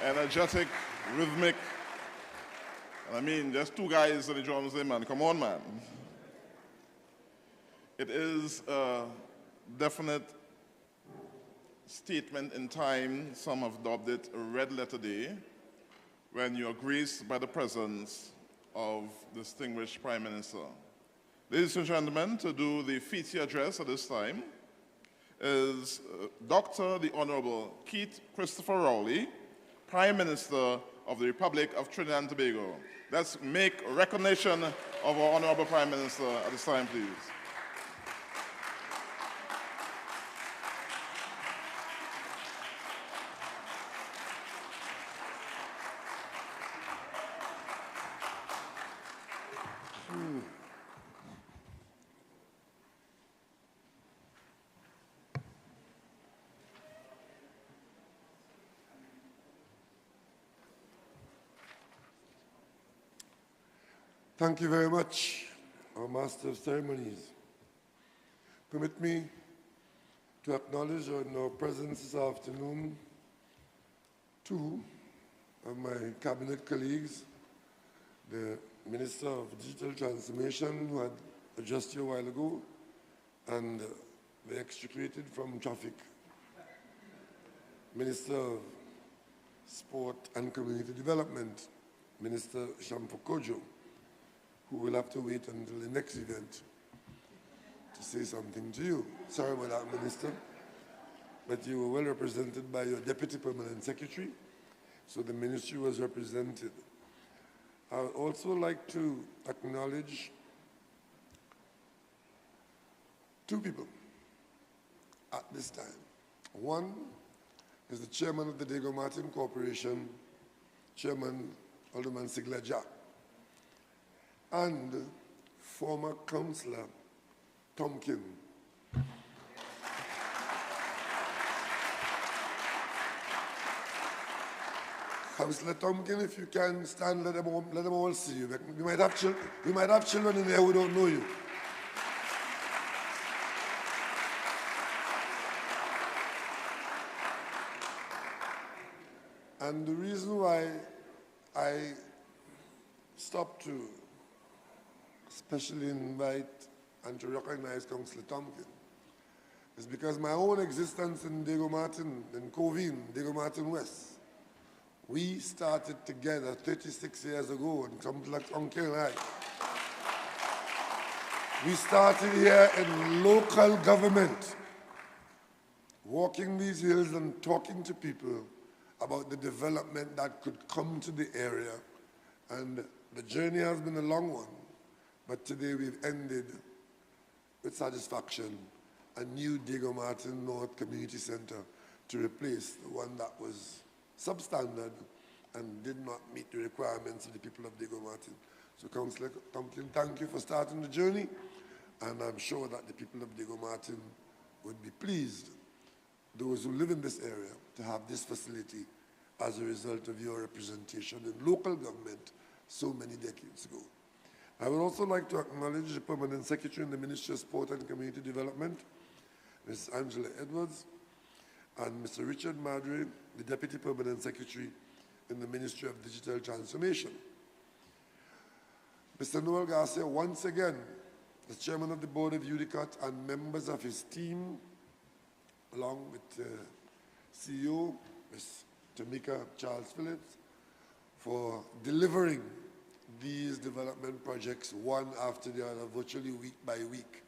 Energetic, rhythmic. And I mean, there's two guys on the drums there, man. Come on, man. It is a definite statement in time. Some have dubbed it a red letter day, when you are graced by the presence of distinguished Prime Minister. Ladies and gentlemen, to do the feature address at this time is Dr. the Honorable Keith Christopher Rowley, Prime Minister of the Republic of Trinidad and Tobago. Let's make recognition of our Honorable Prime Minister at this time, please.
Thank you very much, our Master of Ceremonies. Permit me to acknowledge in our presence this afternoon two of my cabinet colleagues, the Minister of Digital Transformation, who had addressed you a while ago, and the extricated from traffic, Minister of Sport and Community Development, Minister Shamfu Kojo, who will have to wait until the next event to say something to you. Sorry about that, Minister, but you were well represented by your Deputy Permanent Secretary, so the ministry was represented. I would also like to acknowledge two people at this time. One is the chairman of the Diego Martin Corporation, Chairman Alderman Sigla Jack, and former Councillor Tomkin. Councillor Tomkin, if you can stand, let them all see you. We might have children in there who don't know you. And the reason why I stopped to especially invite and to recognize Councillor Tomkin is because my own existence in Diego Martin, in Covine, Diego Martin West, we started together 36 years ago, and something like Uncle and I. We started here in local government, walking these hills and talking to people about the development that could come to the area. And the journey has been a long one, but today we've ended with satisfaction a new Diego Martin North Community Center to replace the one that was substandard and did not meet the requirements of the people of Diego Martin. So Councillor Tomkin, thank you for starting the journey, and I'm sure that the people of Diego Martin would be pleased, those who live in this area, to have this facility as a result of your representation in local government so many decades ago. I would also like to acknowledge the Permanent Secretary in the Ministry of Sport and Community Development, Ms. Angela Edwards, and Mr. Richard Madre, the Deputy Permanent Secretary in the Ministry of Digital Transformation. Mr. Noel Garcia, once again, as Chairman of the Board of UDICOT and members of his team, along with CEO, Ms. Tamika Charles Phillips, for delivering these development projects one after the other, virtually week by week,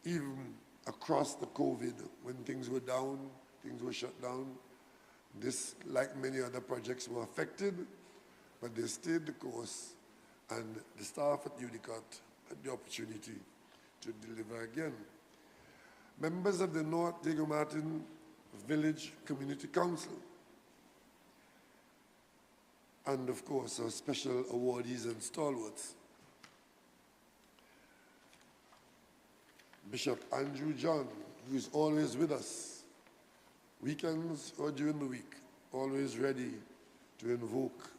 even across the COVID, when things were down, things were shut down. This, like many other projects, were affected, but they stayed the course, and the staff at UDICOT had the opportunity to deliver again. Members of the North Diego Martin Village Community Council, and of course our special awardees and stalwarts, Bishop Andrew John, who is always with us, weekends or during the week, always ready to invoke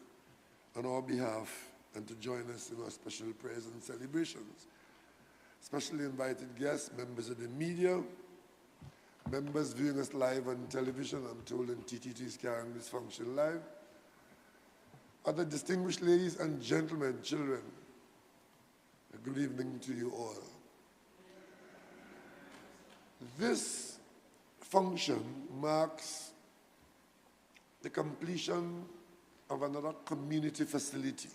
on our behalf and to join us in our special prayers and celebrations. Specially invited guests, members of the media, members viewing us live on television. I'm told NTTT is carrying this function live. Other distinguished ladies and gentlemen, children, a good evening to you all. This function marks the completion of another community facility,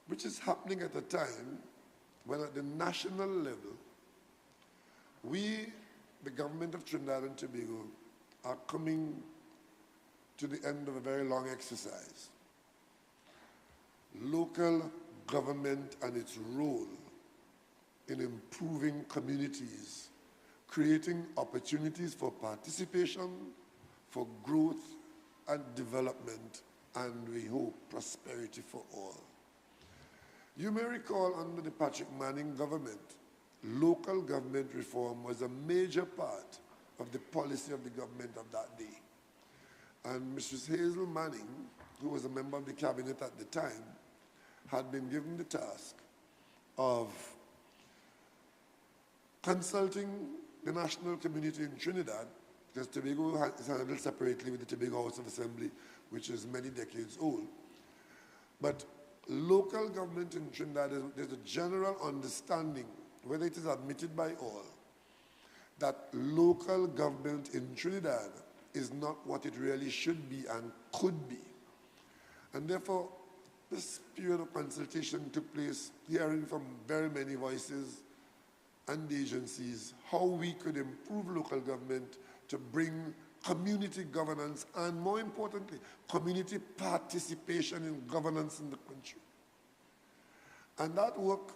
which is happening at a time when at the national level, we, the government of Trinidad and Tobago, are coming to the end of a very long exercise. Local government and its role in improving communities, creating opportunities for participation, for growth and development, and we hope prosperity for all. You may recall under the Patrick Manning government, local government reform was a major part of the policy of the government of that day. And Mrs. Hazel Manning, who was a member of the cabinet at the time, had been given the task of consulting the national community in Trinidad, because Tobago is handled separately with the Tobago House of Assembly, which is many decades old. But local government in Trinidad, there's a general understanding, whether it is admitted by all, that local government in Trinidad is not what it really should be and could be. And therefore, this period of consultation took place, hearing from very many voices and agencies how we could improve local government to bring community governance and, more importantly, community participation in governance in the country. And that work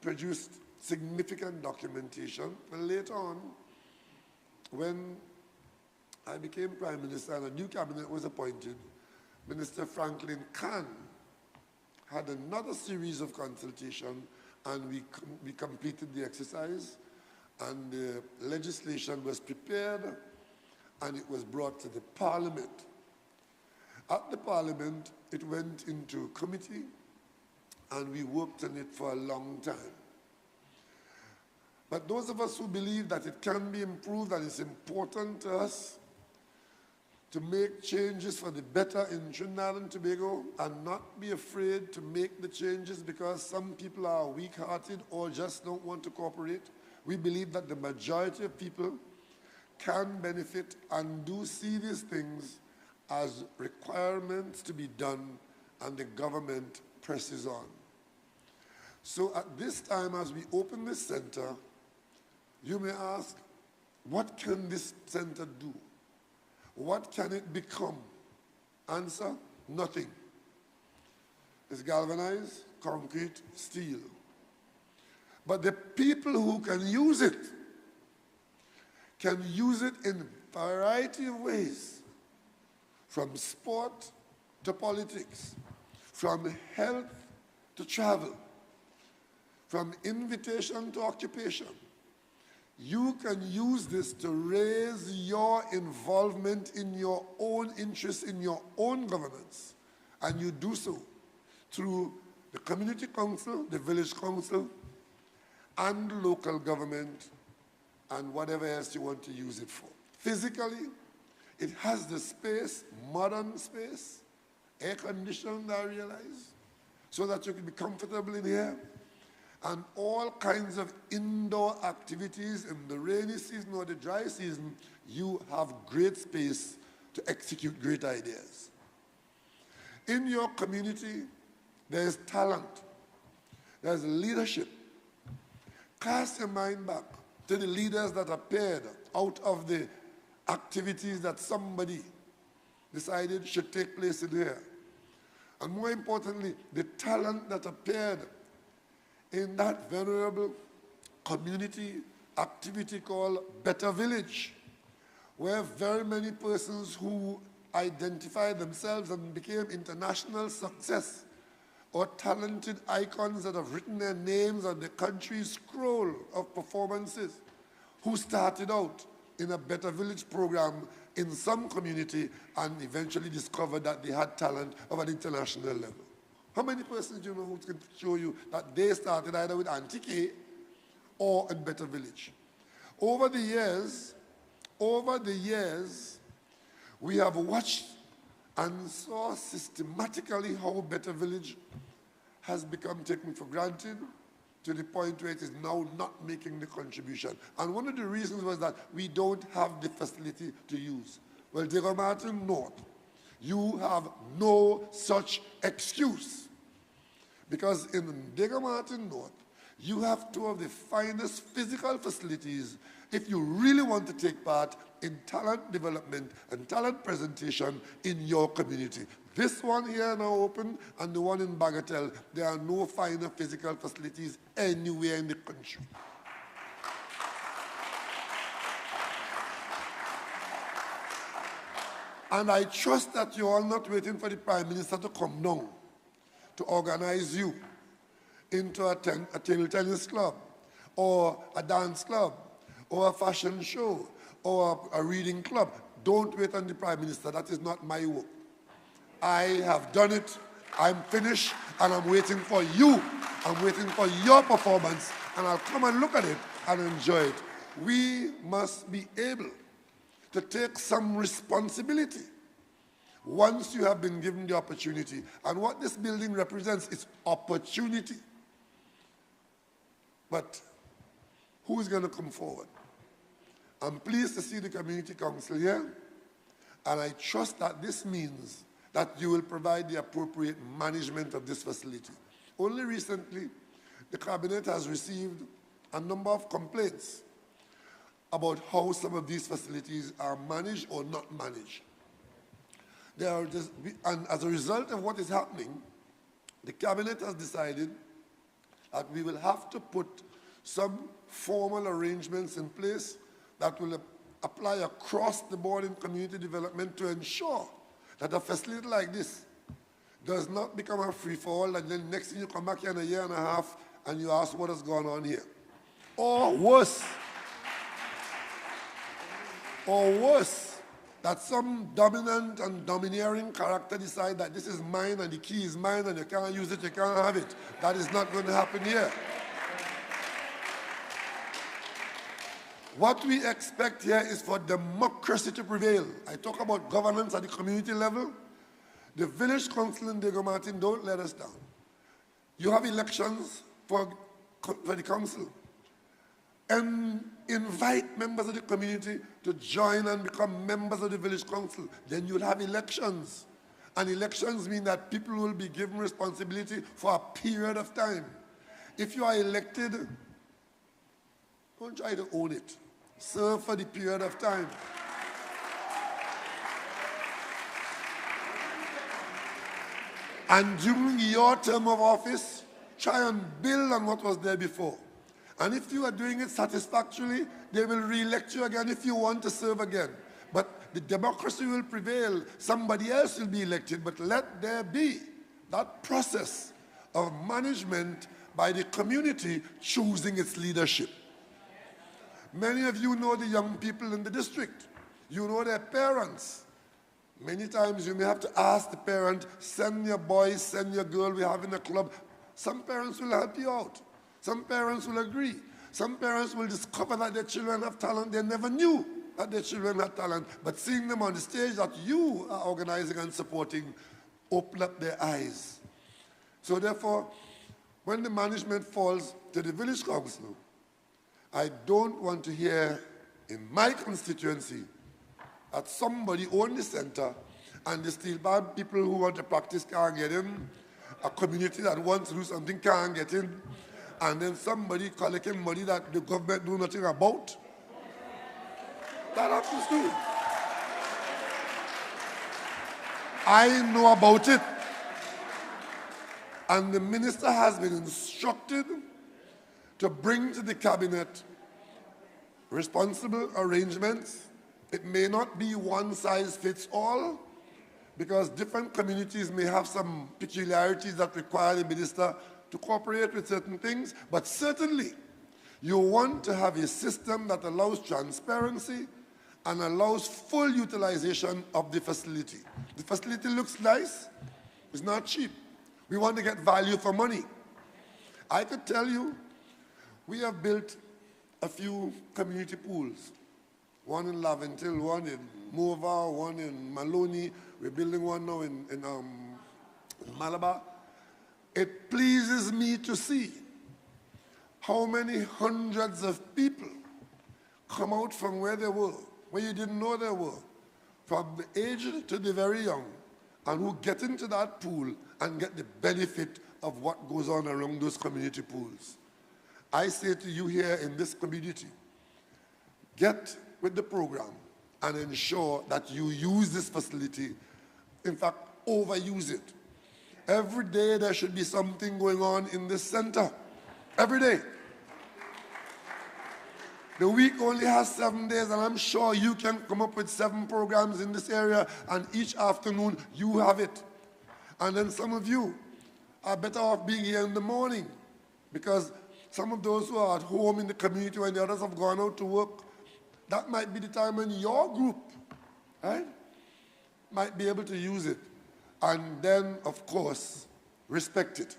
produced significant documentation. And later on, when I became Prime Minister and a new cabinet was appointed, Minister Franklin Kahn had another series of consultation, and we completed the exercise, and the legislation was prepared, and it was brought to the Parliament. At the Parliament, it went into committee, and we worked on it for a long time. But those of us who believe that it can be improved and it's important to us to make changes for the better in Trinidad and Tobago and not be afraid to make the changes because some people are weak-hearted or just don't want to cooperate. We believe that the majority of people can benefit and do see these things as requirements to be done, and the government presses on. So at this time, as we open this center, you may ask, what can this center do? What can it become? Answer, nothing. It's galvanized, concrete, steel. But the people who can use it in a variety of ways, from sport to politics, from health to travel, from invitation to occupation. You can use this to raise your involvement in your own interests, in your own governance. And you do so through the community council, the village council, and local government, and whatever else you want to use it for. Physically, it has the space, modern space, air-conditioned, I realize, so that you can be comfortable in here. And all kinds of indoor activities in the rainy season or the dry season, you have great space to execute great ideas. In your community, there's talent, there's leadership. Cast your mind back to the leaders that appeared out of the activities that somebody decided should take place in here. And more importantly, the talent that appeared in that venerable community activity called Better Village, where very many persons who identified themselves and became international success or talented icons that have written their names on the country's scroll of performances, who started out in a Better Village program in some community and eventually discovered that they had talent of an international level. How many persons do you know who can show you that they started either with Antique or in Better Village? Over the years, we have watched and saw systematically how Better Village has become taken for granted to the point where it is now not making the contribution. And one of the reasons was that we don't have the facility to use. Well, Diego Martin North, you have no such excuse. Because in Diego Martin North, you have two of the finest physical facilities if you really want to take part in talent development and talent presentation in your community. This one here now open, and the one in Bagatelle, there are no finer physical facilities anywhere in the country. And I trust that you're all not waiting for the Prime Minister to come down to organize you into a table tennis club, or a dance club, or a fashion show, or a reading club. Don't wait on the Prime Minister. That is not my work. I have done it. I'm finished. and I'm waiting for you. I'm waiting for your performance, and I'll come and look at it and enjoy it. We must be able to take some responsibility once you have been given the opportunity. And what this building represents is opportunity. But who is going to come forward? I'm pleased to see the Community Council here, and I trust that this means that you will provide the appropriate management of this facility. Only recently, the Cabinet has received a number of complaints about how some of these facilities are managed or not managed. And as a result of what is happening, the Cabinet has decided that we will have to put some formal arrangements in place that will apply across the board in community development to ensure that a facility like this does not become a free-for-all, and then next thing you come back here in a year and a half and you ask what has gone on here. Or worse, that some dominant and domineering character decide that this is mine and the key is mine and you can't use it, you can't have it. That is not going to happen here. What we expect here is for democracy to prevail. I talk about governance at the community level. The village council in Diego Martin, don't let us down. You have elections for the council. And invite members of the community to join and become members of the village council. Then you'll have elections. And elections mean that people will be given responsibility for a period of time. If you are elected, don't try to own it. Serve for the period of time. And during your term of office, try and build on what was there before. And if you are doing it satisfactorily, they will re-elect you again if you want to serve again. But the democracy will prevail. Somebody else will be elected, but let there be that process of management by the community choosing its leadership. Many of you know the young people in the district. You know their parents. Many times you may have to ask the parent, send your boy, send your girl, we're having a club. Some parents will help you out. Some parents will agree. Some parents will discover that their children have talent. They never knew that their children had talent. But seeing them on the stage that you are organizing and supporting open up their eyes. So therefore, when the management falls to the village council, I don't want to hear in my constituency that somebody owns the center and the steel band people who want to practice can't get in, a community that wants to do something can't get in, and then somebody collecting money that the government do nothing about. That happens too. I know about it. And the minister has been instructed to bring to the cabinet responsible arrangements. It may not be one size fits all, because different communities may have some peculiarities that require the minister to cooperate with certain things, but certainly you want to have a system that allows transparency and allows full utilization of the facility. The facility looks nice, it's not cheap. We want to get value for money. I could tell you, we have built a few community pools. One in Laventil, one in Mova, one in Maloney. We're building one now in Malabar. It pleases me to see how many hundreds of people come out from where they were, where you didn't know they were, from the aged to the very young, and who get into that pool and get the benefit of what goes on around those community pools. I say to you here in this community, get with the program and ensure that you use this facility, in fact, overuse it. Every day there should be something going on in this center. Every day. The week only has 7 days, and I'm sure you can come up with 7 programs in this area, and each afternoon you have it. And then some of you are better off being here in the morning, because some of those who are at home in the community when the others have gone out to work, that might be the time when your group, right, might be able to use it. And then, of course, Respect it.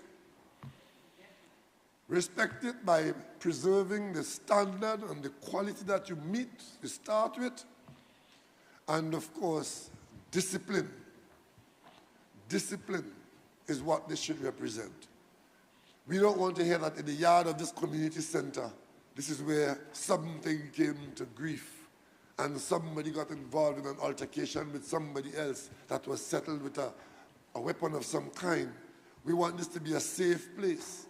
Respect it by preserving the standard and the quality that you meet to start with. And of course, discipline. Discipline is what this should represent. We don't want to hear that in the yard of this community center, this is where something came to grief and somebody got involved in an altercation with somebody else that was settled with a weapon of some kind. We want this to be a safe place.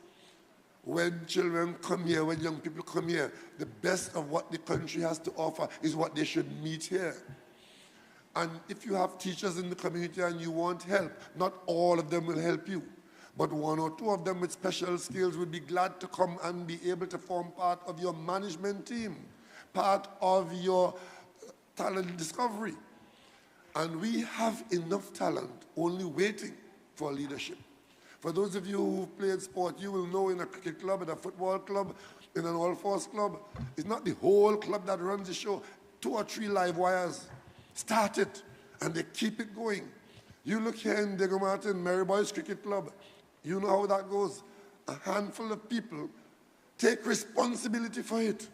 When children come here, when young people come here, the best of what the country has to offer is what they should meet here. And if you have teachers in the community and you want help, not all of them will help you. But one or two of them with special skills would be glad to come and be able to form part of your management team, part of your talent discovery. And we have enough talent only waiting for leadership. For those of you who've played sport, you will know in a cricket club, in a football club, in an all-force club, it's not the whole club that runs the show. 2 or 3 live wires start it, and they keep it going. You look here in Diego Martin, Mary Boys Cricket Club, you know how that goes. A handful of people take responsibility for it.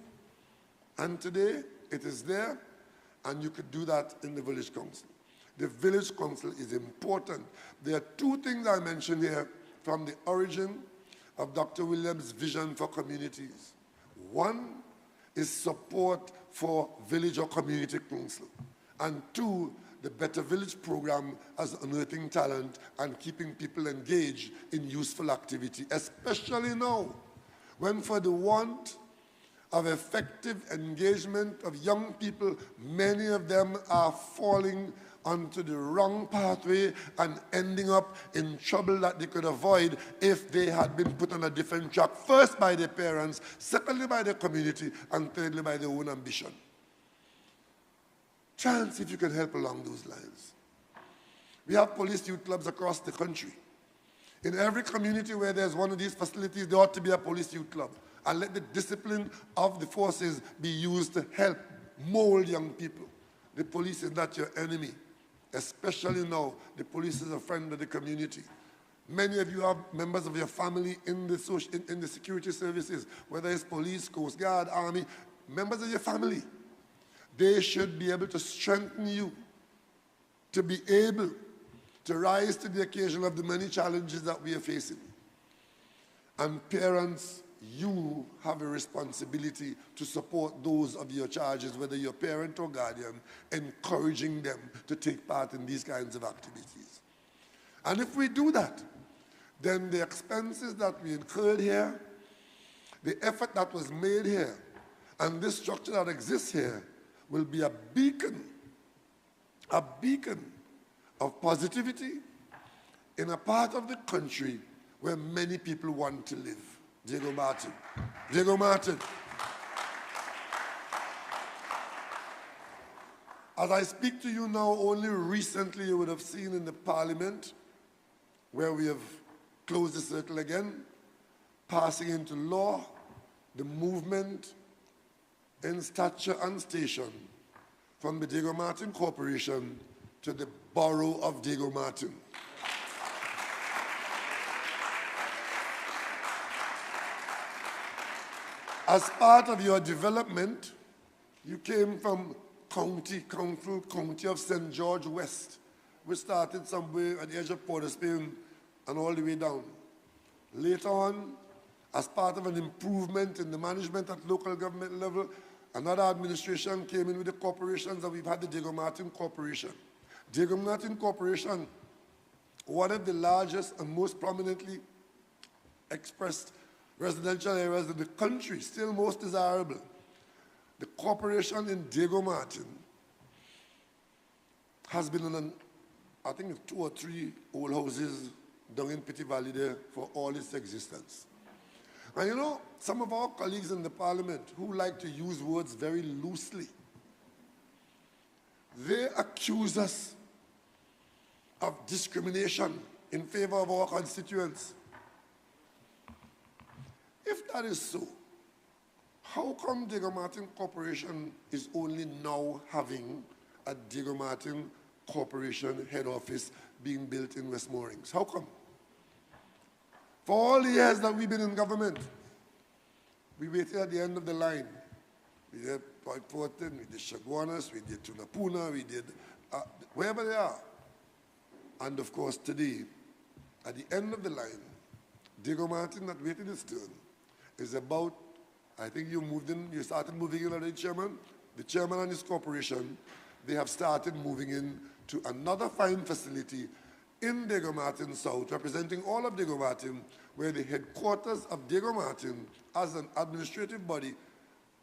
And today, it is there, and you could do that in the village council. The village council is important. There are 2 things I mentioned here from the origin of Dr. Williams' vision for communities. One is support for village or community council. And 2, the Better Village program as unearthing talent and keeping people engaged in useful activity, especially now, when for the want of effective engagement of young people, many of them are falling onto the wrong pathway and ending up in trouble that they could avoid if they had been put on a different track, first by their parents, secondly by the community, and thirdly by their own ambition. Try and see if you can help along those lines. We have police youth clubs across the country. In every community where there's one of these facilities, there ought to be a police youth club. And let the discipline of the forces be used to help mold young people. The police is not your enemy. Especially now, the police is a friend of the community. Many of you have members of your family in the security services, whether it's police, Coast Guard, Army, members of your family. They should be able to strengthen you to be able to rise to the occasion of the many challenges that we are facing. And parents, you have a responsibility to support those of your charges, whether you're parent or guardian, encouraging them to take part in these kinds of activities. And if we do that, then the expenses that we incurred here, the effort that was made here, and this structure that exists here will be a beacon of positivity in a part of the country where many people want to live. Diego Martin. Diego Martin. As I speak to you now, only recently you would have seen in the parliament, where we have closed the circle again, passing into law, the movement in stature and station from the Diego Martin Corporation to the Borough of Diego Martin. As part of your development, you came from County of St. George West. We started somewhere at the edge of Port of Spain and all the way down. Later on, as part of an improvement in the management at local government level, another administration came in with the corporations, and we've had the Diego Martin Corporation. Diego Martin Corporation, one of the largest and most prominently expressed residential areas in the country, still most desirable. The corporation in Diego Martin has been in, I think, 2 or 3 old houses down in Petty Valley there for all its existence. And you know, some of our colleagues in the parliament who like to use words very loosely, they accuse us of discrimination in favor of our constituents. If that is so, how come Diego Martin Corporation is only now having a Diego Martin Corporation head office being built in West Moorings? How come? For all the years that we've been in government, we waited at the end of the line. We did Point Fortin, we did Chaguanas, we did Tunapuna, we did wherever they are. And of course today, at the end of the line, Diego Martin that waited his turn is about, I think you started moving in already, Chairman. The Chairman and his corporation, they have started moving in to another fine facility in Diego Martin South, representing all of Diego Martin, where the headquarters of Diego Martin as an administrative body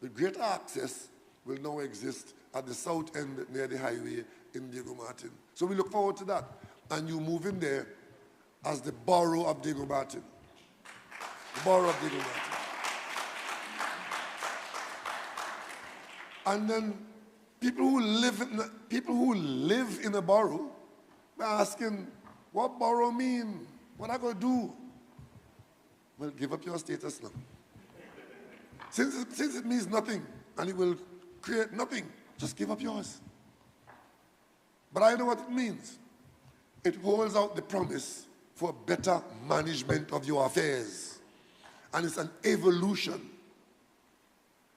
with greater access will now exist at the south end near the highway in Diego Martin. So we look forward to that. And you move in there as the borough of Diego Martin. The borough of Diego Martin. And then people who live in a borough are asking, what borough mean? What I going to do? Well, give up your status now. Since it means nothing and it will create nothing, just give up yours. But I know what it means. It holds out the promise for better management of your affairs. And it's an evolution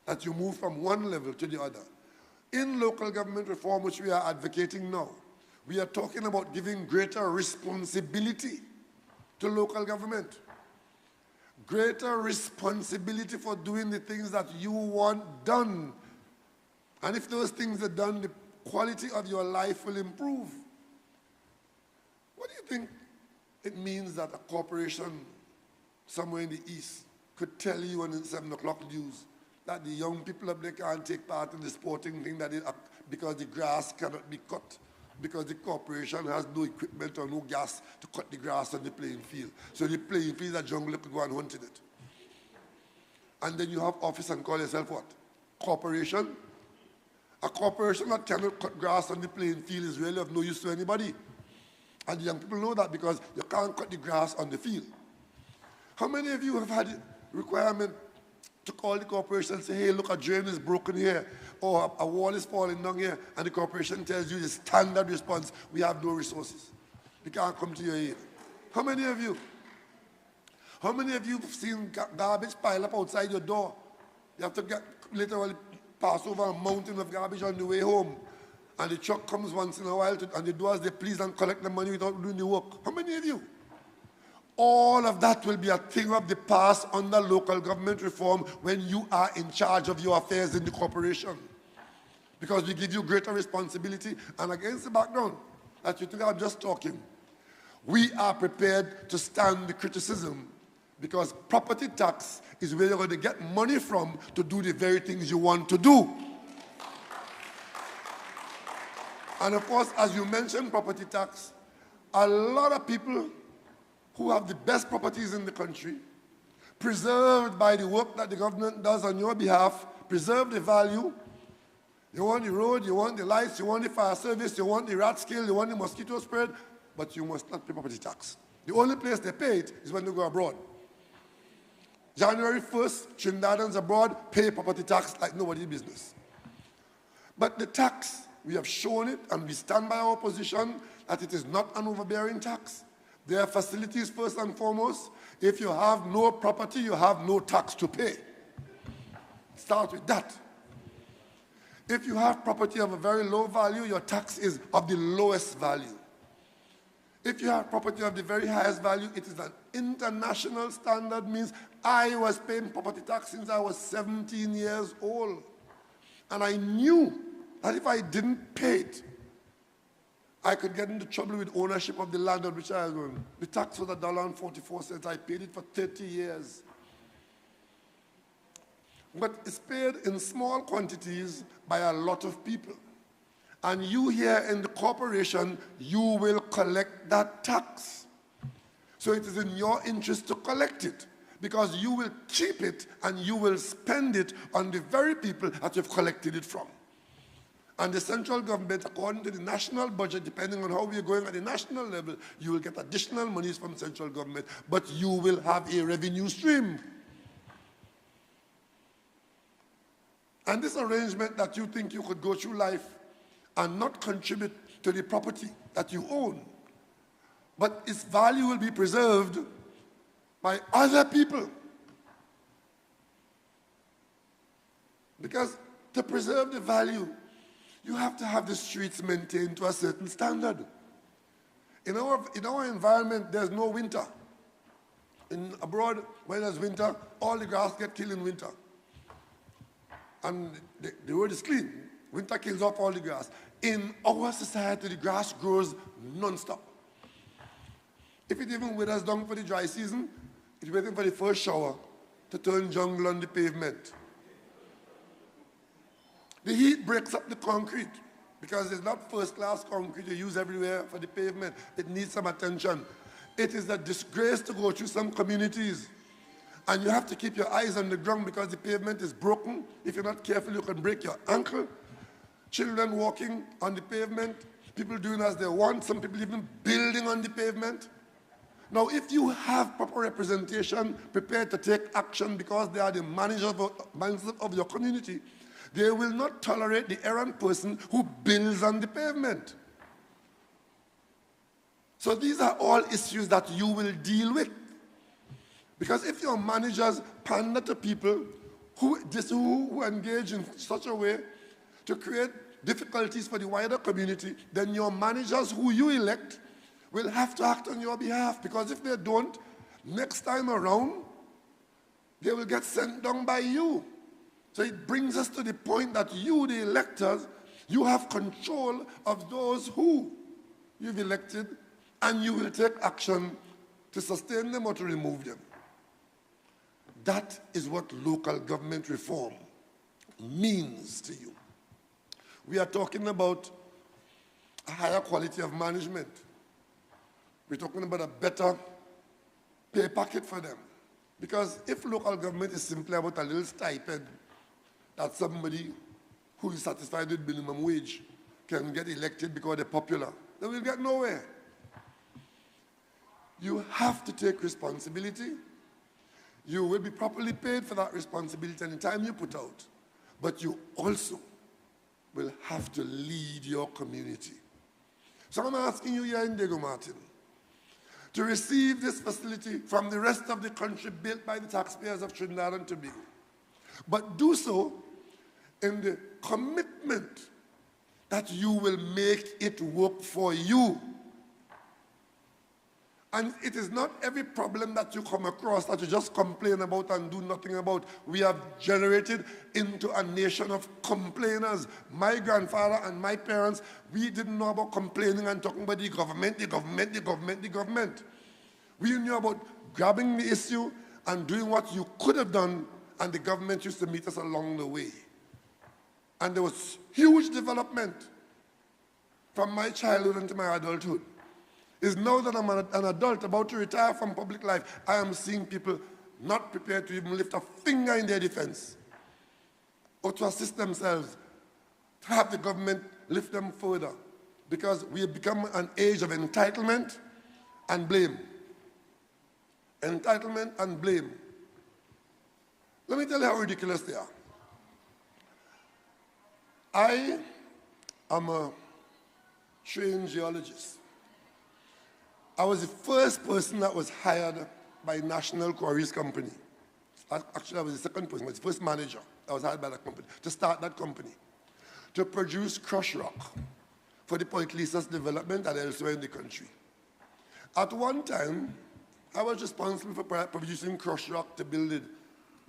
that you move from one level to the other. In local government reform, which we are advocating now, we are talking about giving greater responsibility to local government. Greater responsibility for doing the things that you want done. And if those things are done, the quality of your life will improve. What do you think it means that a corporation somewhere in the east could tell you on the 7 o'clock news that the young people up there can't take part in the sporting thing because the grass cannot be cut, because the corporation has no equipment or no gas to cut the grass on the playing field. So the playing field, that jungle could go and hunt in it. And then you have office and call yourself what? Corporation? A corporation that cannot cut grass on the playing field is really of no use to anybody. And the young people know that because you can't cut the grass on the field. How many of you have had a requirement to call the corporation and say, hey, look, a drain is broken here, or a wall is falling down here, and the corporation tells you the standard response, we have no resources. We can't come to your aid. How many of you? How many of you have seen garbage pile up outside your door? You have to literally pass over a mountain of garbage on the way home, and the truck comes once in a while, and the doors, they please and collect the money without doing the work. How many of you? All of that will be a thing of the past under local government reform when you are in charge of your affairs in the corporation. Because we give you greater responsibility, and against the background that you think I'm just talking, we are prepared to stand the criticism because property tax is where you're going to get money from to do the very things you want to do. And of course, as you mentioned property tax, a lot of people who have the best properties in the country, preserved by the work that the government does on your behalf, preserve the value. You want the road, you want the lights, you want the fire service, you want the rat kill, you want the mosquito spread, but you must not pay property tax. The only place they pay it is when they go abroad. January 1st, Trinidadians abroad pay property tax like nobody's business. But the tax, we have shown it, and we stand by our position that it is not an overbearing tax. There are facilities first and foremost. If you have no property, you have no tax to pay. Start with that. If you have property of a very low value, your tax is of the lowest value. If you have property of the very highest value, it is an international standard, means I was paying property tax since I was 17 years old. And I knew that if I didn't pay it, I could get into trouble with ownership of the land on which I was going. The tax was $1.44. I paid it for 30 years. But it's paid in small quantities by a lot of people. And you here in the corporation, you will collect that tax. So it is in your interest to collect it, because you will keep it and you will spend it on the very people that you've collected it from. And the central government, according to the national budget, depending on how we are going at the national level, you will get additional monies from central government, but you will have a revenue stream. And this arrangement that you think you could go through life and not contribute to the property that you own, but its value will be preserved by other people. Because to preserve the value, you have to have the streets maintained to a certain standard. In our environment, there's no winter. Abroad, when there's winter, all the grass get killed in winter. And the road is clean. Winter kills off all the grass. In our society, the grass grows non-stop. If it even withers down for the dry season, it's waiting for the first shower to turn jungle on the pavement. The heat breaks up the concrete because it's not first-class concrete you use everywhere for the pavement. It needs some attention. It is a disgrace to go through some communities. And you have to keep your eyes on the ground because the pavement is broken. If you're not careful, you can break your ankle. Children walking on the pavement, people doing as they want, some people even building on the pavement. Now, if you have proper representation prepared to take action because they are the managers of your community, they will not tolerate the errant person who builds on the pavement. So these are all issues that you will deal with. Because if your managers pander to people who engage in such a way to create difficulties for the wider community, then your managers who you elect will have to act on your behalf. Because if they don't, next time around, they will get sent down by you. So it brings us to the point that you, the electors, you have control of those who you've elected, and you will take action to sustain them or to remove them. That is what local government reform means to you. We are talking about a higher quality of management. We're talking about a better pay packet for them. Because if local government is simply about a little stipend that somebody who is satisfied with minimum wage can get elected because they're popular, then we'll get nowhere. You have to take responsibility. You will be properly paid for that responsibility any time you put out. But you also will have to lead your community. So I'm asking you here in Diego Martin to receive this facility from the rest of the country built by the taxpayers of Trinidad and Tobago. But do so in the commitment that you will make it work for you. And it is not every problem that you come across that you just complain about and do nothing about. We have generated into a nation of complainers. My grandfather and my parents, we didn't know about complaining and talking about the government, the government, the government, the government. We knew about grabbing the issue and doing what you could have done, and the government used to meet us along the way. And there was huge development from my childhood into my adulthood. Is now that I'm an adult about to retire from public life, I am seeing people not prepared to even lift a finger in their defense or to assist themselves, to have the government lift them further, because we have become an age of entitlement and blame. Entitlement and blame. Let me tell you how ridiculous they are. I am a trained geologist. I was the first person that was hired by National Quarries Company. Actually, I was the second person. I was the first manager that was hired by that company to start that company, to produce crushed rock for the Point Lisas development and elsewhere in the country. At one time, I was responsible for producing crushed rock to build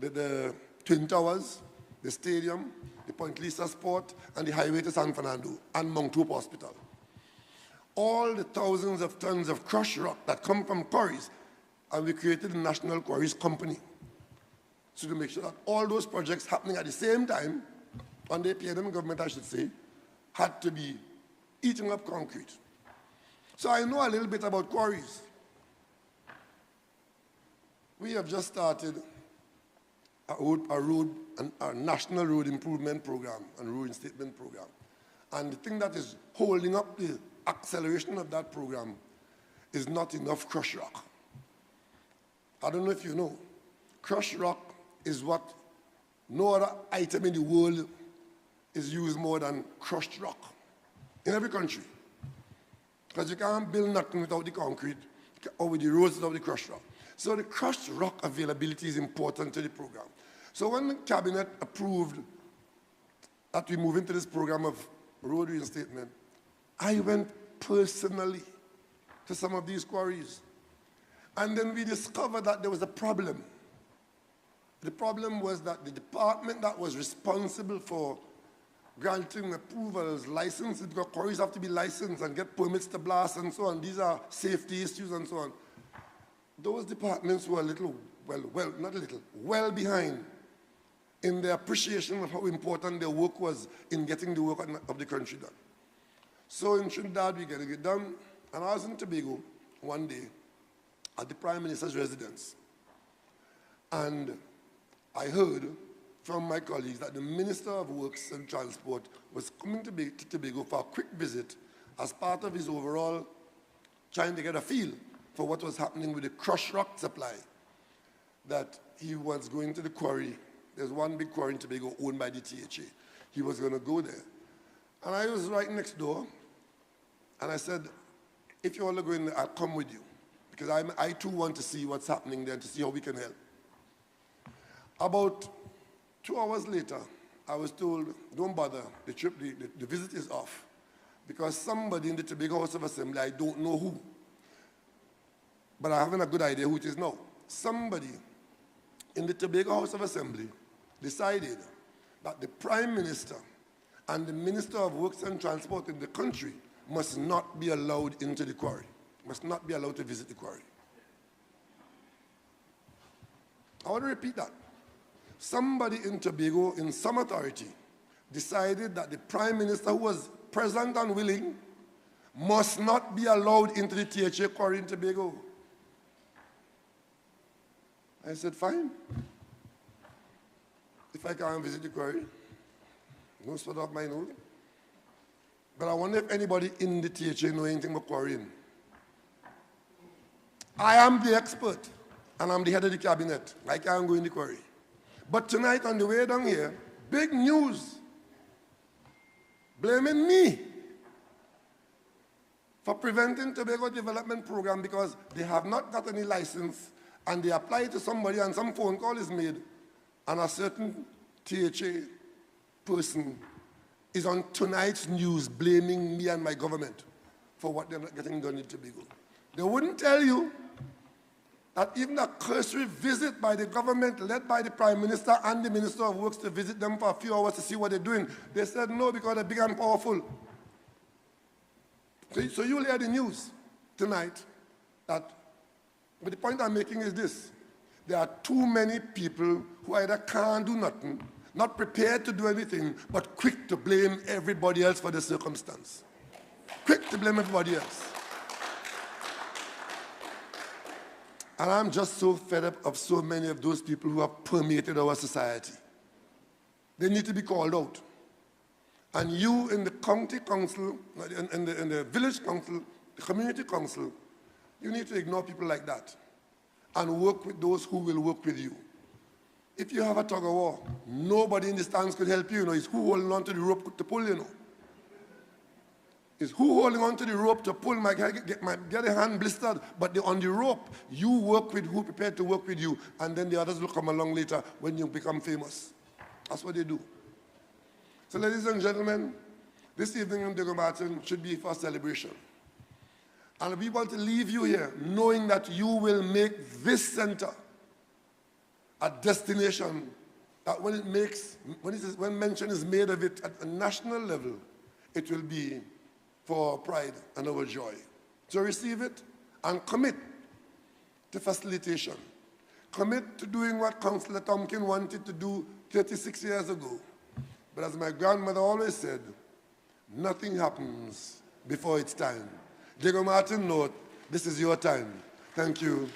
the Twin Towers, the stadium, the Point Lisas port, and the highway to San Fernando, and Mount Hope Hospital. All the thousands of tons of crushed rock that come from quarries, and we created the National Quarries Company. So to make sure that all those projects happening at the same time, on the PNM government, I should say, had to be eating up concrete. So I know a little bit about quarries. We have just started a national road improvement program and road instatement program. And the thing that is holding up the acceleration of that program is not enough crushed rock. I don't know if you know, crushed rock is what no other item in the world is used more than crushed rock in every country. Because you can't build nothing without the concrete or with the roads without the crushed rock. So the crushed rock availability is important to the program. So when the cabinet approved that we move into this program of road reinstatement, I went personally to some of these quarries. And then we discovered that there was a problem. The problem was that the department that was responsible for granting approvals, licenses, because quarries have to be licensed and get permits to blast and so on. These are safety issues and so on. Those departments were a little, not a little, well behind in their appreciation of how important their work was in getting the work of the country done. So in Trinidad, we getting it done, and I was in Tobago one day at the Prime Minister's residence, and I heard from my colleagues that the Minister of Works and Transport was coming to Tobago for a quick visit as part of his overall trying to get a feel for what was happening with the crushed rock supply, that he was going to the quarry. There's one big quarry in Tobago owned by the THA. He was going to go there. And I was right next door, and I said, if you all are going there, I'll come with you, because I too want to see what's happening there, to see how we can help. About 2 hours later, I was told, don't bother, the visit is off, because somebody in the Tobago House of Assembly, I don't know who, but I haven't a good idea who it is now. Somebody in the Tobago House of Assembly decided that the Prime Minister and the Minister of Works and Transport in the country must not be allowed into the quarry, must not be allowed to visit the quarry. I want to repeat that. Somebody in Tobago, in some authority, decided that the Prime Minister, who was present and willing, must not be allowed into the THA quarry in Tobago. I said, fine. If I can't visit the quarry, no sweat off my nose. But I wonder if anybody in the THA know anything about quarrying. I am the expert, and I'm the head of the cabinet. I can't go in the quarry. But tonight on the way down here, big news, blaming me for preventing Tobago Development Program because they have not got any license, and they apply to somebody and some phone call is made, and a certain THA person is on tonight's news blaming me and my government for what they're not getting done in Tobago. They wouldn't tell you that even a cursory visit by the government led by the Prime Minister and the Minister of Works to visit them for a few hours to see what they're doing, they said no because they're big and powerful. So you'll hear the news tonight that, but the point I'm making is this: there are too many people who either can't do nothing, not prepared to do anything, but quick to blame everybody else for the circumstance. Quick to blame everybody else. And I'm just so fed up of so many of those people who have permeated our society. They need to be called out. And you in the county council, in the village council, the community council, you need to ignore people like that and work with those who will work with you. If you have a tug of war, nobody in the stands could help you. It's who holding on to the rope to pull, It's who holding on to the rope to pull, might get a hand blistered, but on the rope, you work with who prepared to work with you, and then the others will come along later when you become famous. That's what they do. So ladies and gentlemen, this evening in Diego Martin should be for celebration. And we want to leave you here knowing that you will make this center a destination that when mention is made of it at a national level, it will be for our pride and our joy. So receive it and commit to facilitation. Commit to doing what Councillor Tompkins wanted to do 36 years ago. But as my grandmother always said, nothing happens before it's time. Diego Martin North, this is your time. Thank you.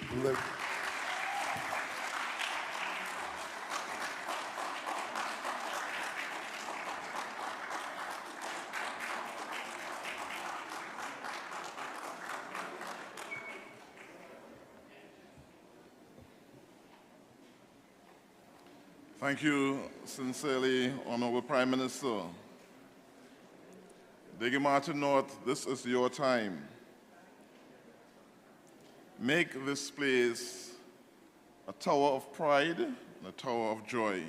Thank you sincerely, Honorable Prime Minister. Diego Martin North, this is your time. Make this place a tower of pride and a tower of joy.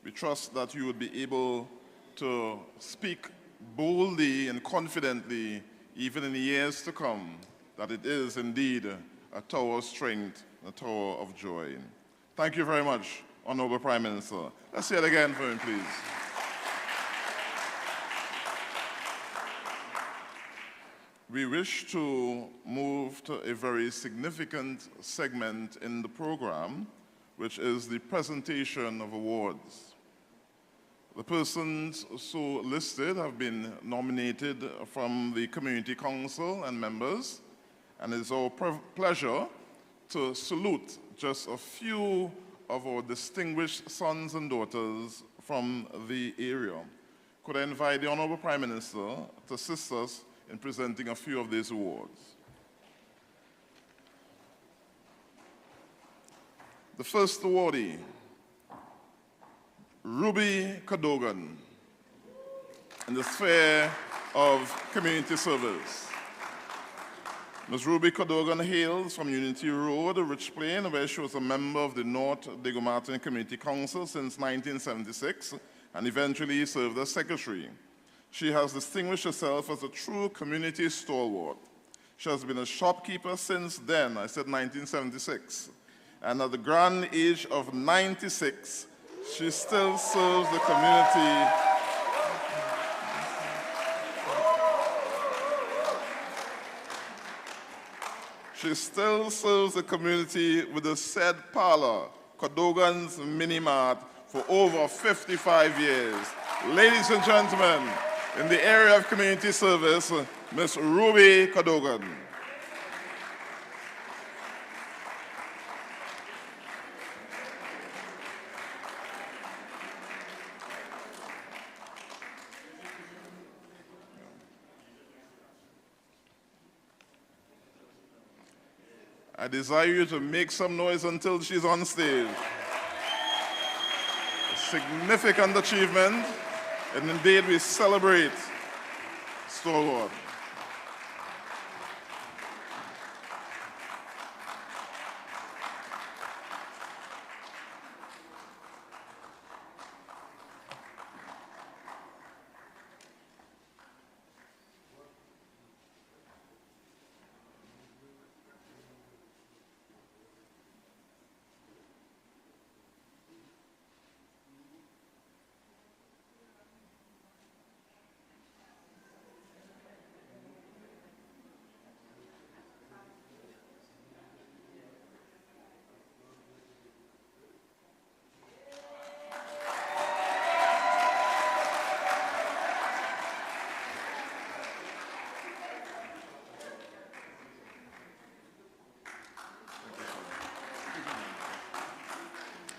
We trust that you will be able to speak boldly and confidently, even in the years to come, that it is indeed a tower of strength, a tower of joy. Thank you very much, Honorable Prime Minister. Let's say it again for him, please. We wish to move to a very significant segment in the program, which is the presentation of awards. The persons so listed have been nominated from the Community Council and members, and it's our pleasure to salute just a few of our distinguished sons and daughters from the area. Could I invite the Honorable Prime Minister to assist us in presenting a few of these awards? The first awardee, Ruby Cadogan, in the sphere of community service. Ms. Ruby Cadogan hails from Unity Road, Rich Plain, where she was a member of the North Diego Martin Community Council since 1976 and eventually served as secretary. She has distinguished herself as a true community stalwart. She has been a shopkeeper since then, I said 1976, and at the grand age of 96, she still serves the community. She still serves the community with the said parlor, Cadogan's Mini Mart, for over 55 years. Ladies and gentlemen, in the area of community service, Ms. Ruby Cadogan. I desire you to make some noise until she's on stage. A significant achievement, and indeed we celebrate stalwart.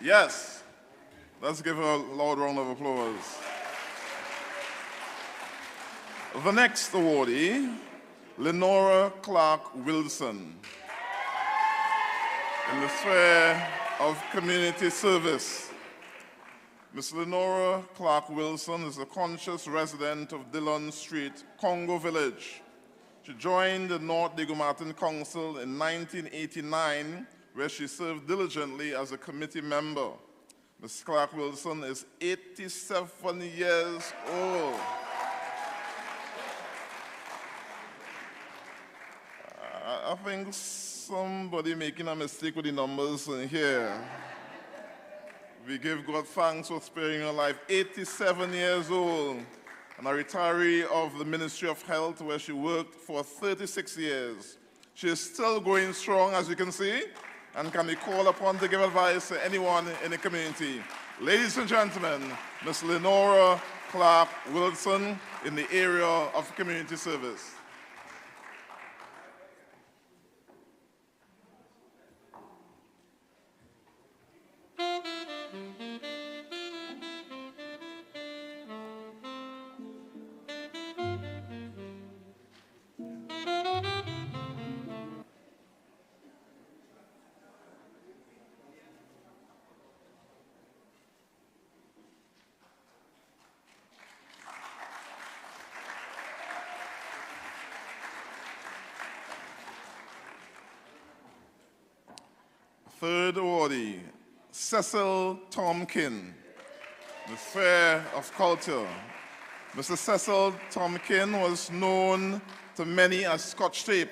Yes, let's give her a loud round of applause. The next awardee, Lenora Clark Wilson, in the sphere of community service. Ms. Lenora Clark Wilson is a conscious resident of Dillon Street, Congo Village. She joined the North Diego Martin Council in 1989, where she served diligently as a committee member. Ms. Clark Wilson is 87 years old. I think somebody making a mistake with the numbers in here. We give God thanks for sparing her life. 87 years old, and a retiree of the Ministry of Health, where she worked for 36 years. She is still going strong, as you can see, and can be called upon to give advice to anyone in the community. Ladies and gentlemen, Ms. Lenora Clark Wilson in the area of community service. third awardee, Cecil Tomkin, the Sphere of Culture. Mr. Cecil Tomkin was known to many as Scotch Tape.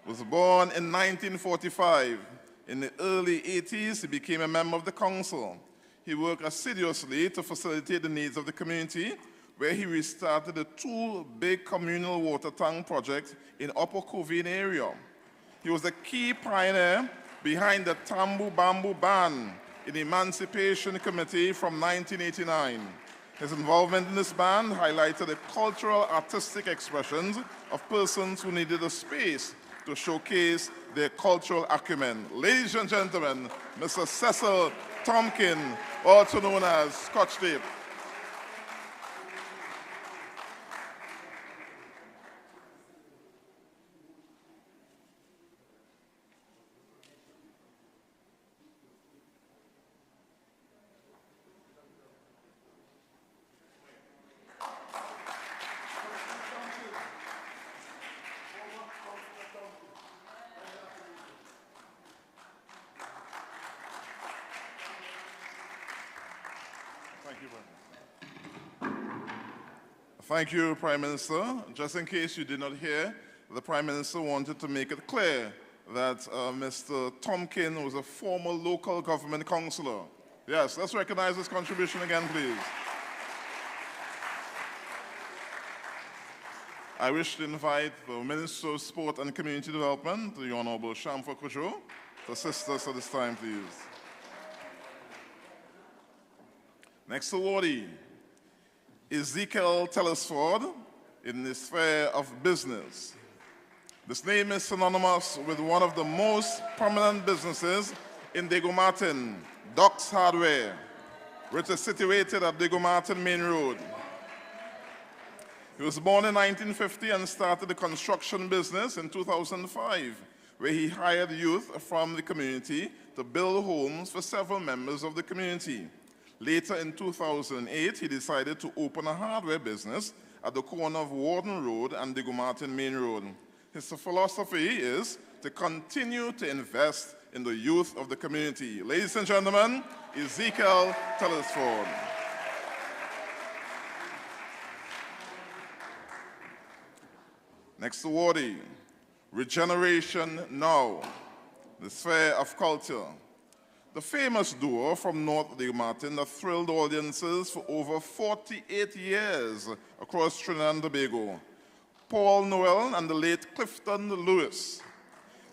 Was born in 1945. In the early 80s, he became a member of the council. He worked assiduously to facilitate the needs of the community, where he restarted the 2 big communal water tank projects in Upper Covine area. He was the key pioneer behind the Tambu Bamboo Band in the Emancipation Committee from 1989. His involvement in this band highlighted the cultural artistic expressions of persons who needed a space to showcase their cultural acumen. Ladies and gentlemen, Mr. Cecil Tomkin, also known as Scotch Tape. Thank you, Prime Minister. Just in case you did not hear, the Prime Minister wanted to make it clear that Mr. Tomkin was a former local government councillor. Yes, let's recognize his contribution again, please. I wish to invite the Minister of Sport and Community Development, the Honorable Shamfa Kojo, to assist us at this time, please. Next awardee, Ezekiel Telesford, in the sphere of business. This name is synonymous with one of the most prominent businesses in Diego Martin, Docks Hardware, which is situated at Diego Martin Main Road. He was born in 1950 and started the construction business in 2005, where he hired youth from the community to build homes for several members of the community. Later in 2008, he decided to open a hardware business at the corner of Warden Road and Diego Martin Main Road. His philosophy is to continue to invest in the youth of the community. Ladies and gentlemen, Ezekiel Telesford. Next awardee, Regeneration Now, the sphere of culture. The famous duo from North Diego Martin that thrilled audiences for over 48 years across Trinidad and Tobago, Paul Noel and the late Clifton Lewis.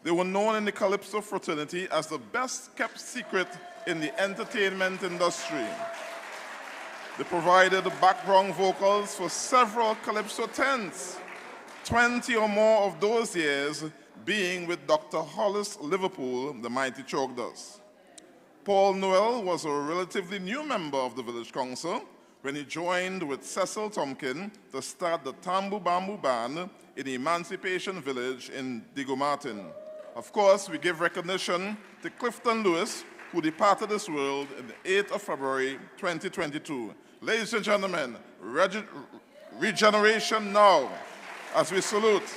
They were known in the Calypso fraternity as the best-kept secret in the entertainment industry. They provided background vocals for several Calypso tents, 20 or more of those years being with Dr. Hollis Liverpool, the mighty Chogdas. Paul Noel was a relatively new member of the village council when he joined with Cecil Tomkin to start the Tambu Bamboo Band in the Emancipation Village in Diego Martin. Of course, we give recognition to Clifton Lewis, who departed this world on the 8th of February, 2022. Ladies and gentlemen, Regeneration Now, as we salute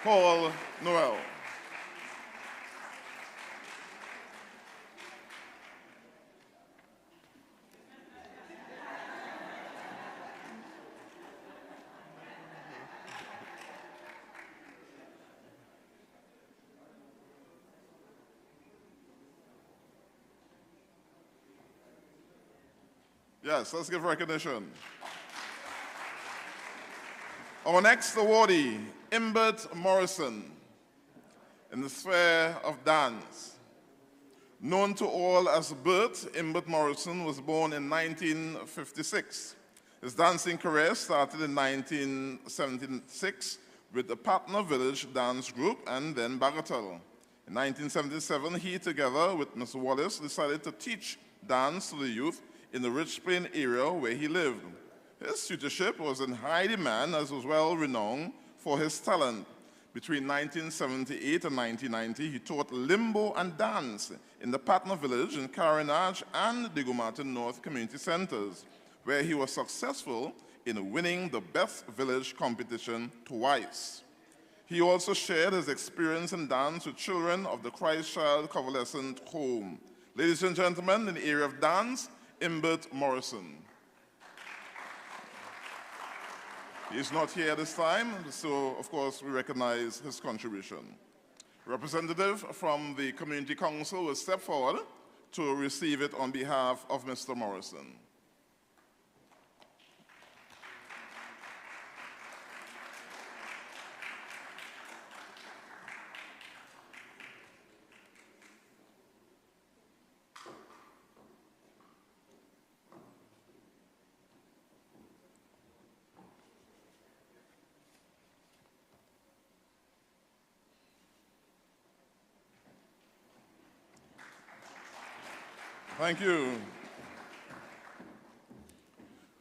Paul Noel. Yes, let's give recognition. Our next awardee, Imbert Morrison, in the sphere of dance. Known to all as Bert, Imbert Morrison was born in 1956. His dancing career started in 1976 with the Patna Village Dance Group and then Bagatelle. In 1977, he, together with Ms. Wallace, decided to teach dance to the youth in the Rich Plain area where he lived. His tutorship was in high demand as was well renowned for his talent. Between 1978 and 1990, he taught limbo and dance in the Patna Village in Carenage and Diego Martin North Community Centers, where he was successful in winning the Best Village competition twice. He also shared his experience in dance with children of the Christ Child Convalescent Home. Ladies and gentlemen, in the area of dance, Imbert Morrison. He's not here this time, so of course we recognize his contribution. Representative from the Community Council will step forward to receive it on behalf of Mr. Morrison. Thank you.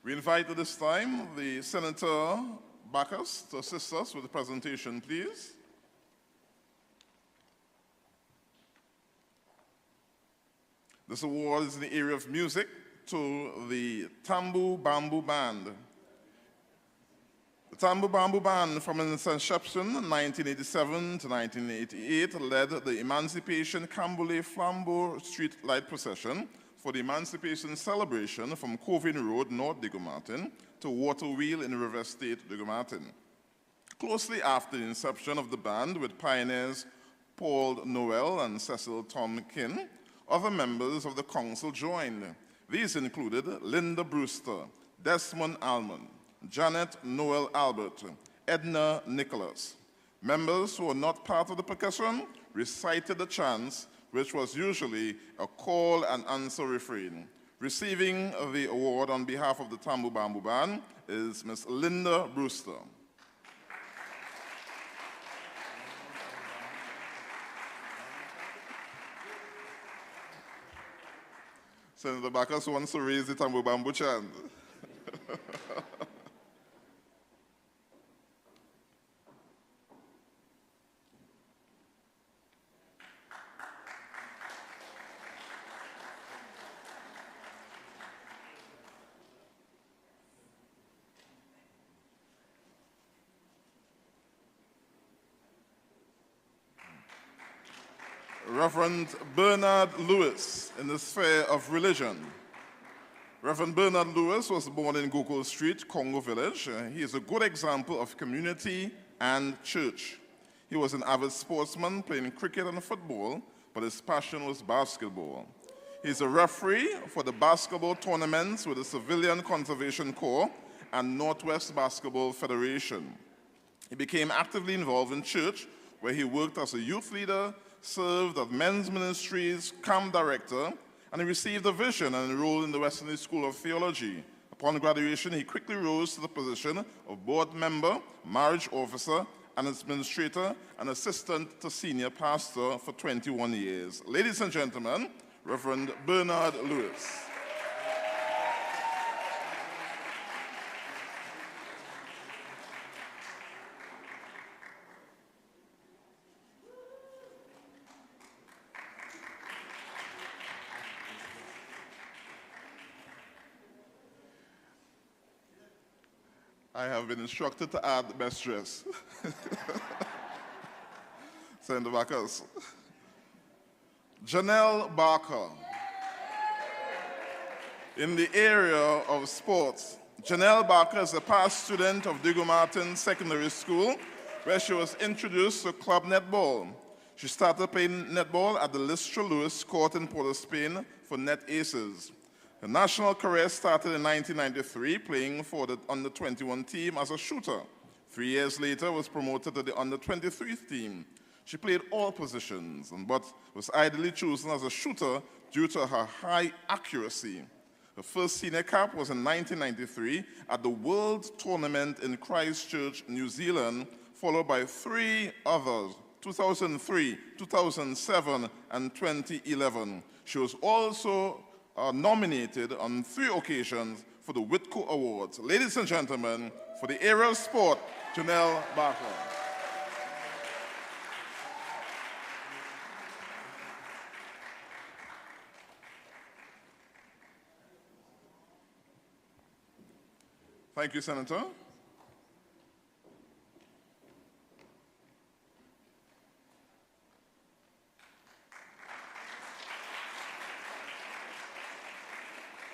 We invite at this time the Senator Bacchus to assist us with the presentation, please. This award is in the area of music to the Tambu Bamboo Band. The Tambu Bamboo Band, from its inception in 1987 to 1988, led the Emancipation Cambule Flambeau Street Light Procession for the Emancipation Celebration from Covin Road, North Diego Martin, to Waterwheel in River State, Diego Martin. Closely after the inception of the band, with pioneers Paul Noel and Cecil Tomkin, other members of the council joined. These included Linda Brewster, Desmond Almond, Janet Noel Albert, Edna Nicholas. Members who were not part of the percussion recited the chants, which was usually a call and answer refrain. Receiving the award on behalf of the Tambu Bamboo Band is Ms. Linda Brewster. Senator Bacchus wants to raise the Tambu Bamboo chant. Reverend Bernard Lewis in the sphere of religion. Reverend Bernard Lewis was born in Gokul Street, Congo Village. He is a good example of community and church. He was an avid sportsman playing cricket and football, but his passion was basketball. He's a referee for the basketball tournaments with the Civilian Conservation Corps and Northwest Basketball Federation. He became actively involved in church, where he worked as a youth leader, served as men's ministries, camp director, and he received a vision and enrolled in the Wesley School of Theology. Upon graduation, he quickly rose to the position of board member, marriage officer, and administrator, and assistant to senior pastor for 21 years. Ladies and gentlemen, Reverend Bernard Lewis. I have been instructed to add the best dress. Senator Bacchus. Janelle Barker. In the area of sports, Janelle Barker is a past student of Diego Martin Secondary School, where she was introduced to club netball. She started playing netball at the Lystra Lewis Court in Port of Spain for Net Aces. Her national career started in 1993, playing for the under-21 team as a shooter. 3 years later, was promoted to the under-23 team. She played all positions, but was ideally chosen as a shooter due to her high accuracy. Her first senior cap was in 1993 at the World Tournament in Christchurch, New Zealand, followed by 3 others, 2003, 2007, and 2011. She was also nominated on 3 occasions for the Whitco Awards. Ladies and gentlemen, for the area of sport, Janelle Barker. Thank you, Senator.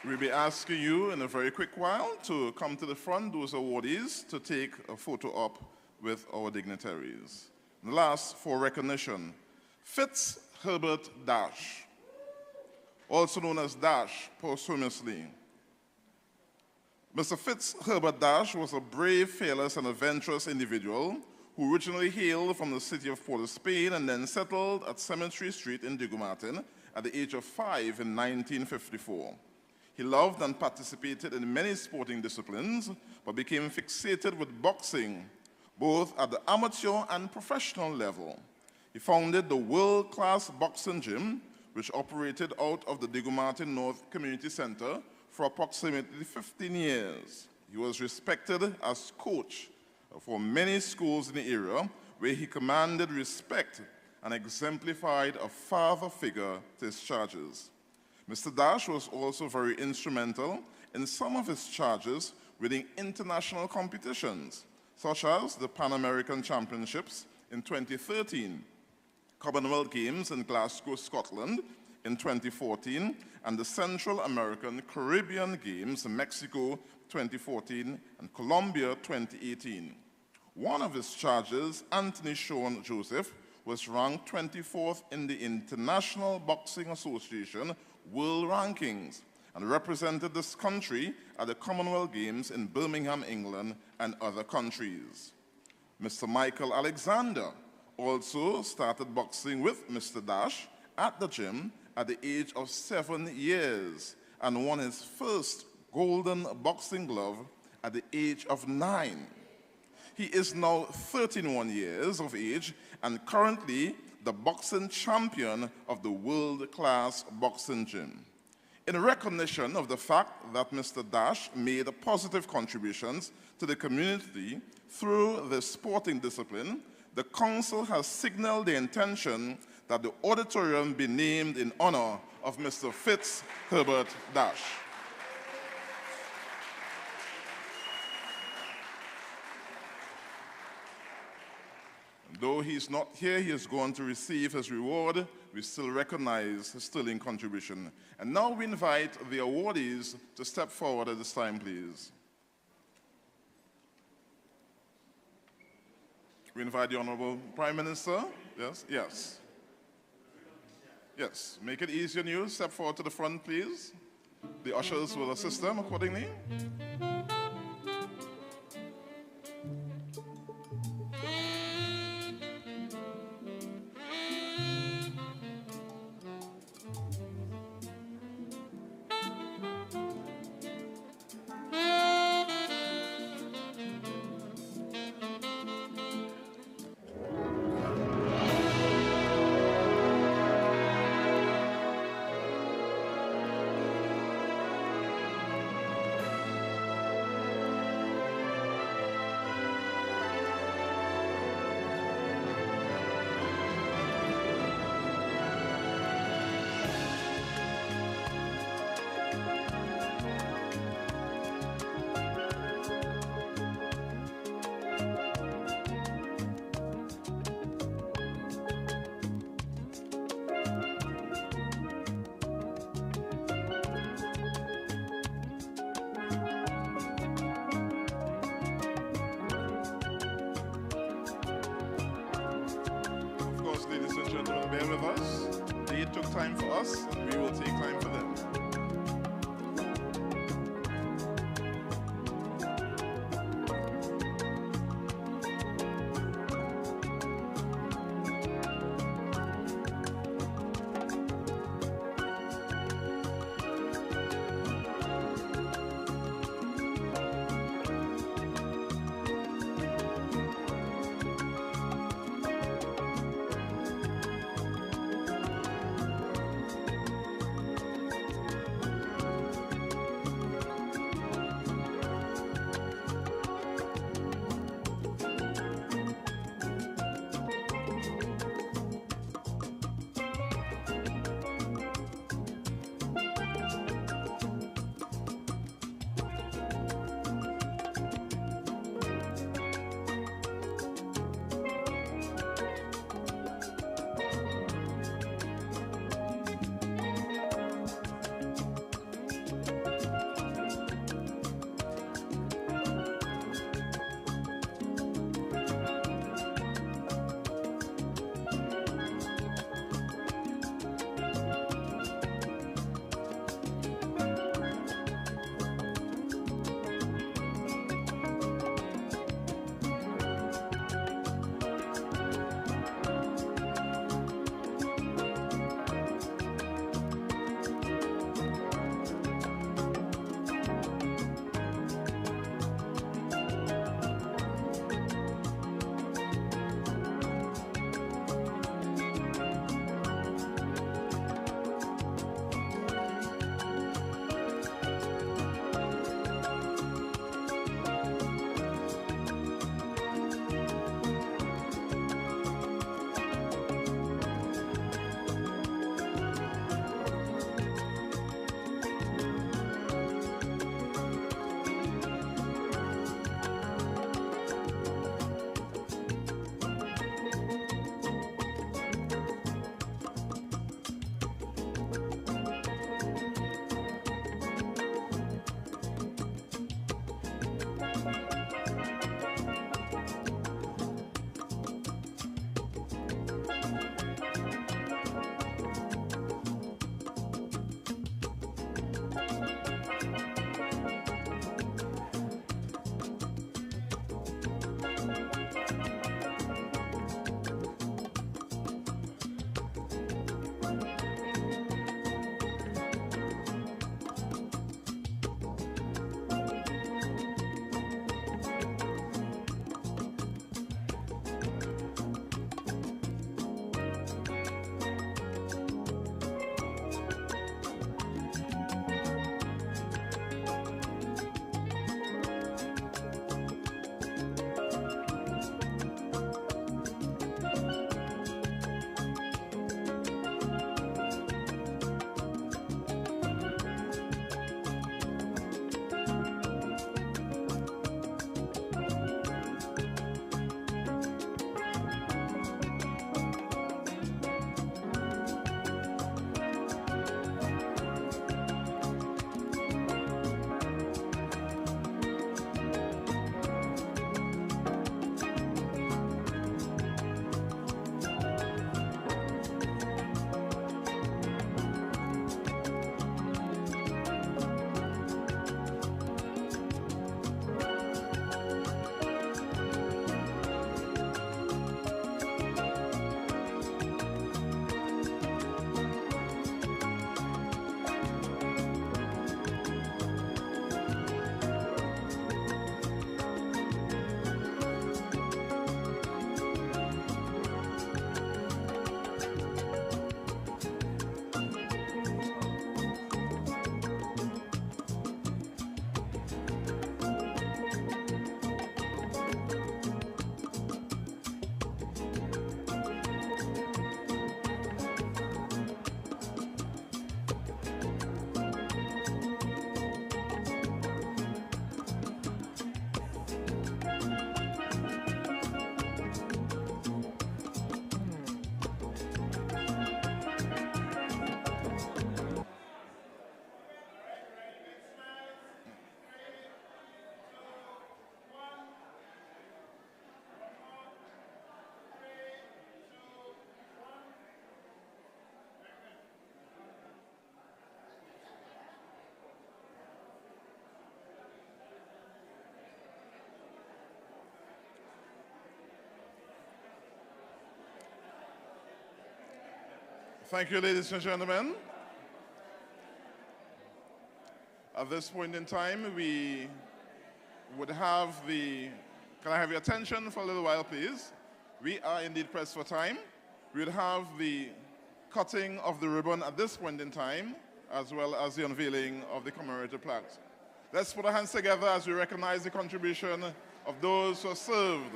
We'll be asking you in a very quick while to come to the front, those awardees, to take a photo up with our dignitaries. And last, for recognition, Fitz Herbert Dash, also known as Dash posthumously. Mr. Fitz Herbert Dash was a brave, fearless, and adventurous individual who originally hailed from the city of Port of Spain and then settled at Cemetery Street in Diego Martin at the age of 5 in 1954. He loved and participated in many sporting disciplines, but became fixated with boxing, both at the amateur and professional level. He founded the world-class boxing gym, which operated out of the Diego Martin North Community Center for approximately 15 years. He was respected as coach for many schools in the area, where he commanded respect and exemplified a father figure to his charges. Mr. Dash was also very instrumental in some of his charges winning international competitions, such as the Pan American Championships in 2013, Commonwealth Games in Glasgow, Scotland in 2014, and the Central American Caribbean Games in Mexico 2014 and Colombia 2018. One of his charges, Anthony Sean Joseph, was ranked 24th in the International Boxing Association World Rankings and represented this country at the Commonwealth Games in Birmingham, England, and other countries. Mr. Michael Alexander also started boxing with Mr. Dash at the gym at the age of 7 years and won his first golden boxing glove at the age of 9. He is now 31 years of age and currently the boxing champion of the world-class boxing gym. In recognition of the fact that Mr. Dash made positive contributions to the community through the sporting discipline, the council has signaled the intention that the auditorium be named in honor of Mr. Fitz Herbert Dash. Though he's not here, he is going to receive his reward. We still recognize his sterling contribution. And now we invite the awardees to step forward at this time, please. We invite the Honorable Prime Minister. Yes, yes. Yes, make it easy on you. Step forward to the front, please. The ushers will assist them accordingly. Ladies and gentlemen, bear with us. They took time for us, and we will take time for them. Thank you, ladies and gentlemen. At this point in time, we would have the, can I have your attention for a little while, please? We are indeed pressed for time. We would have the cutting of the ribbon at this point in time, as well as the unveiling of the commemorative plaques. Let's put our hands together as we recognize the contribution of those who have served.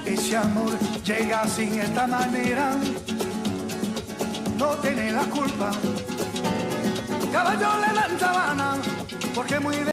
Ese amor llega sin esta manera, no tiene la culpa. Caballo le dan sabana, porque muy de...